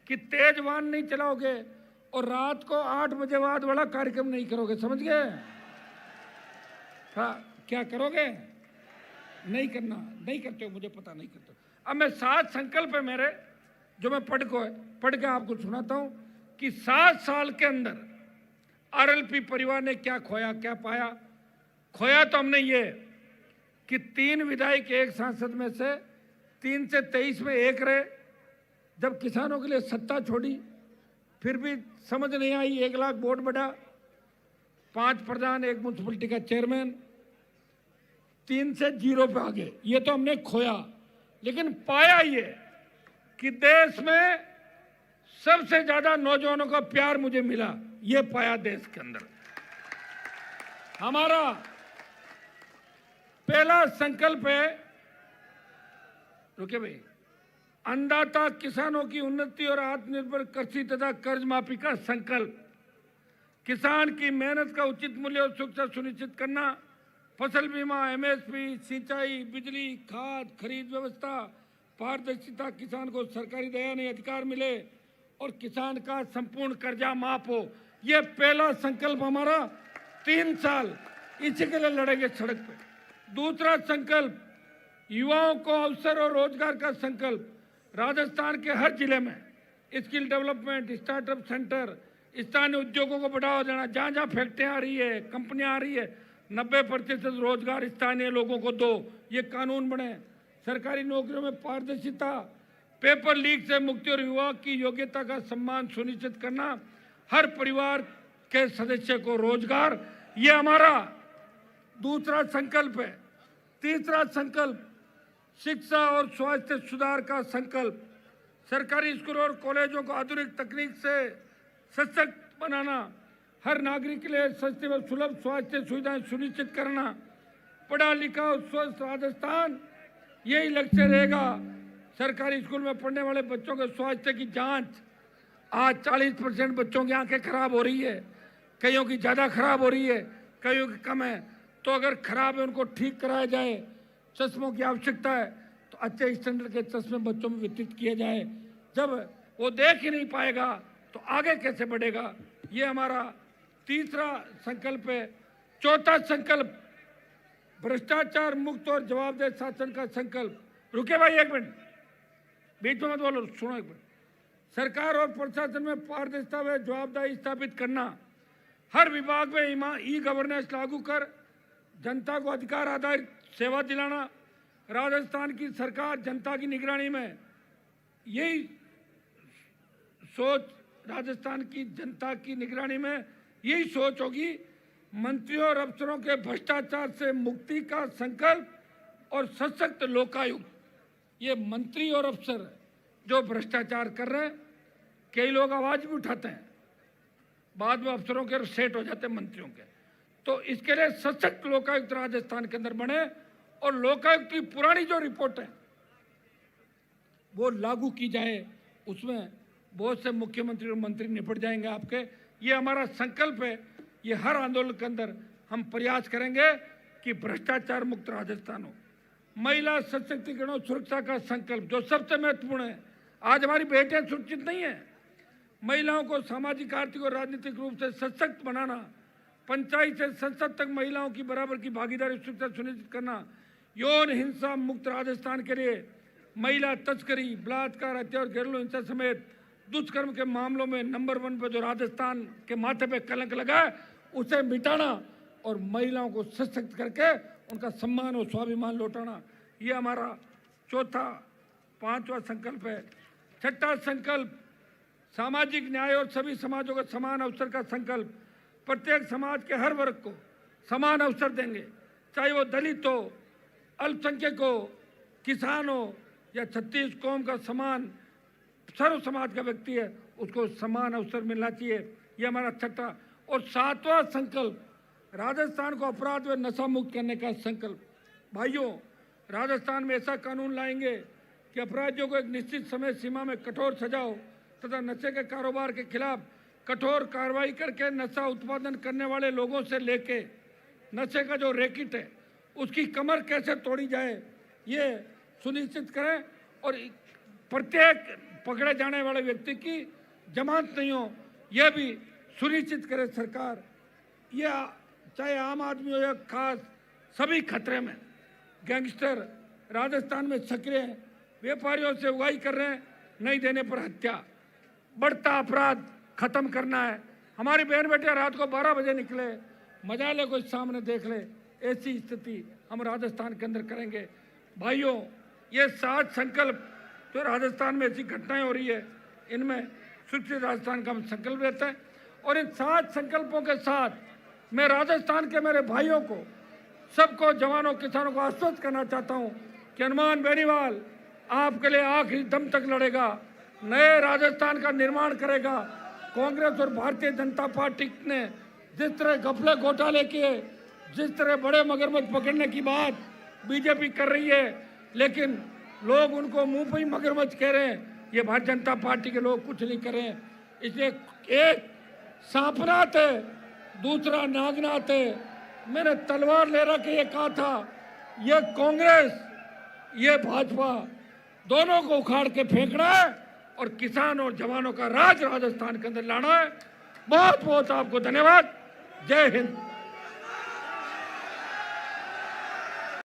कि तेज वाहन नहीं चलाओगे और रात को 8 बजे बाद वाला कार्यक्रम नहीं करोगे, समझ गए? हाँ, क्या करोगे? नहीं करना, नहीं करते हो, मुझे पता नहीं करते हो। अब मैं 7 संकल्प है मेरे, जो मैं पढ़ के आपको सुनाता हूं कि 7 साल के अंदर आरएलपी परिवार ने क्या खोया, क्या पाया। खोया तो हमने ये कि 3 विधायक एक सांसद में से 3 से 23 में एक रहे। जब किसानों के लिए सत्ता छोड़ी फिर भी समझ नहीं आई, 1 लाख वोट बढ़ा, 5 प्रधान, 1 म्युनिसिपलिटी का चेयरमैन, 3 से 0 पे आ गए। ये तो हमने खोया, लेकिन पाया ये कि देश में सबसे ज्यादा नौजवानों का प्यार मुझे मिला, ये पाया देश के अंदर। हमारा पहला संकल्प है, रुके भाई, अन्नदाता किसानों की उन्नति और आत्मनिर्भर कृषि तथा कर्ज माफी का संकल्प। किसान की मेहनत का उचित मूल्य और सुरक्षा सुनिश्चित करना, फसल बीमा, एमएसपी, सिंचाई, बिजली, खाद खरीद व्यवस्था, पारदर्शिता, किसान को सरकारी दयानी अधिकार मिले और किसान का संपूर्ण कर्जा माफ हो। यह पहला संकल्प हमारा, 3 साल इसी के लिए लड़ेंगे सड़क पे। दूसरा संकल्प, युवाओं को अवसर और रोजगार का संकल्प। राजस्थान के हर जिले में स्किल डेवलपमेंट, स्टार्टअप सेंटर, स्थानीय उद्योगों को बढ़ावा देना। जहाँ जहाँ फैक्ट्रियाँ आ रही है, कंपनियाँ आ रही है, 90% रोजगार स्थानीय लोगों को दो, ये कानून बने। सरकारी नौकरियों में पारदर्शिता, पेपर लीक से मुक्ति और युवा की योग्यता का सम्मान सुनिश्चित करना, हर परिवार के सदस्य को रोजगार, ये हमारा दूसरा संकल्प है। तीसरा संकल्प, शिक्षा और स्वास्थ्य सुधार का संकल्प। सरकारी स्कूलों और कॉलेजों को आधुनिक तकनीक से सशक्त बनाना, हर नागरिक के लिए सस्ती व सुलभ स्वास्थ्य सुविधाएं सुनिश्चित करना, पढ़ा लिखा और स्वस्थ राजस्थान, यही लक्ष्य रहेगा। सरकारी स्कूल में पढ़ने वाले बच्चों के स्वास्थ्य की जांच, आज 40% बच्चों की आंखें खराब हो रही है, कईयों की ज़्यादा खराब हो रही है, कईयों की कम है। तो अगर खराब है उनको ठीक कराया जाए, चश्मों की आवश्यकता है तो अच्छे स्टैंडर्ड के चश्मे बच्चों में वितरित किए जाए। जब वो देख ही नहीं पाएगा तो आगे कैसे बढ़ेगा। ये हमारा तीसरा संकल्प है। चौथा संकल्प भ्रष्टाचार मुक्त और जवाबदेह शासन का संकल्प। रुके भाई एक मिनट, बीच में मत बोलो, सुनो एक मिनट। सरकार और प्रशासन में पारदर्शिता व जवाबदेही स्थापित करना, हर विभाग में ई गवर्नेंस लागू कर जनता को अधिकार आधारित सेवा दिलाना। राजस्थान की सरकार जनता की निगरानी में, यही सोच राजस्थान की जनता की निगरानी में यही सोच होगी। मंत्रियों और अफसरों के भ्रष्टाचार से मुक्ति का संकल्प और सशक्त लोकायुक्त। ये मंत्री और अफसर जो भ्रष्टाचार कर रहे हैं, कई लोग आवाज भी उठाते हैं, बाद में अफसरों के सेट हो जाते हैं मंत्रियों के। तो इसके लिए सशक्त लोकायुक्त राजस्थान के अंदर बने और लोकायुक्त की पुरानी जो रिपोर्ट है वो लागू की जाए। उसमें बहुत से मुख्यमंत्री और मंत्री निपट जाएंगे आपके। ये हमारा संकल्प है। ये हर आंदोलन के अंदर हम प्रयास करेंगे कि भ्रष्टाचार मुक्त राजस्थान हो। महिला सशक्तिकरण और सुरक्षा का संकल्प जो सबसे महत्वपूर्ण है। आज हमारी बेटियां सुरक्षित नहीं है। महिलाओं को सामाजिक, आर्थिक और राजनीतिक रूप से सशक्त बनाना, पंचायत से संसद तक महिलाओं की बराबर की भागीदारी सुनिश्चित करना, यौन हिंसा मुक्त राजस्थान के लिए महिला तस्करी, बलात्कार, हत्या और घरेलू हिंसा समेत दुष्कर्म के मामलों में नंबर 1 पे जो राजस्थान के माथे पे कलंक लगा है उसे मिटाना और महिलाओं को सशक्त करके उनका सम्मान और स्वाभिमान लौटाना। ये हमारा चौथा, पांचवा संकल्प है। छठा संकल्प सामाजिक न्याय और सभी समाजों को समान अवसर का संकल्प। प्रत्येक समाज के हर वर्ग को समान अवसर देंगे, चाहे वो दलित हो, अल्पसंख्यक हो, किसान हो या 36 कौम का समान सर्व समाज का व्यक्ति है, उसको समान अवसर मिलना चाहिए। ये हमारा छठा और सातवां संकल्प राजस्थान को अपराध व नशा मुक्त करने का संकल्प। भाइयों, राजस्थान में ऐसा कानून लाएंगे कि अपराधियों को एक निश्चित समय सीमा में कठोर सजा हो तथा नशे के कारोबार के खिलाफ कठोर कार्रवाई करके नशा उत्पादन करने वाले लोगों से लेके नशे का जो रैकेट है उसकी कमर कैसे तोड़ी जाए ये सुनिश्चित करें और प्रत्येक पकड़े जाने वाले व्यक्ति की जमानत नहीं हो यह भी सुनिश्चित करे सरकार। यह चाहे आम आदमी हो या खास, सभी खतरे में। गैंगस्टर राजस्थान में सक्रिय हैं, व्यापारियों से उगाही कर रहे हैं, नहीं देने पर हत्या। बढ़ता अपराध खत्म करना है। हमारी बहन बेटियां रात को 12 बजे निकले, मजा ले कोई सामने देख ले, ऐसी स्थिति हम राजस्थान के अंदर करेंगे। भाइयों, ये 7 संकल्प जो राजस्थान में ऐसी घटनाएं हो रही है, इनमें सुरक्षित राजस्थान का हम संकल्प लेते हैं। और इन 7 संकल्पों के साथ मैं राजस्थान के मेरे भाइयों को, सबको, जवानों, किसानों को आश्वस्त करना चाहता हूं कि हनुमान बेनीवाल आपके लिए आखिरी दम तक लड़ेगा, नए राजस्थान का निर्माण करेगा। कांग्रेस और भारतीय जनता पार्टी ने जिस तरह घपले घोटाले किए, जिस तरह बड़े मगरमच्छ पकड़ने की बात बीजेपी कर रही है, लेकिन लोग उनको मुंह पे ही मगरमच्छ कह रहे हैं, ये भारतीय जनता पार्टी के लोग कुछ नहीं कर रहे हैं। इसलिए एक सांपनाथ है, दूसरा नागनाथ है। मैंने तलवार ले रख के ये कहा था, ये कांग्रेस, ये भाजपा, दोनों को उखाड़ के फेंकना है और किसान और जवानों का राज राजस्थान के अंदर लाना है। बहुत बहुत आपको धन्यवाद। जय हिंद।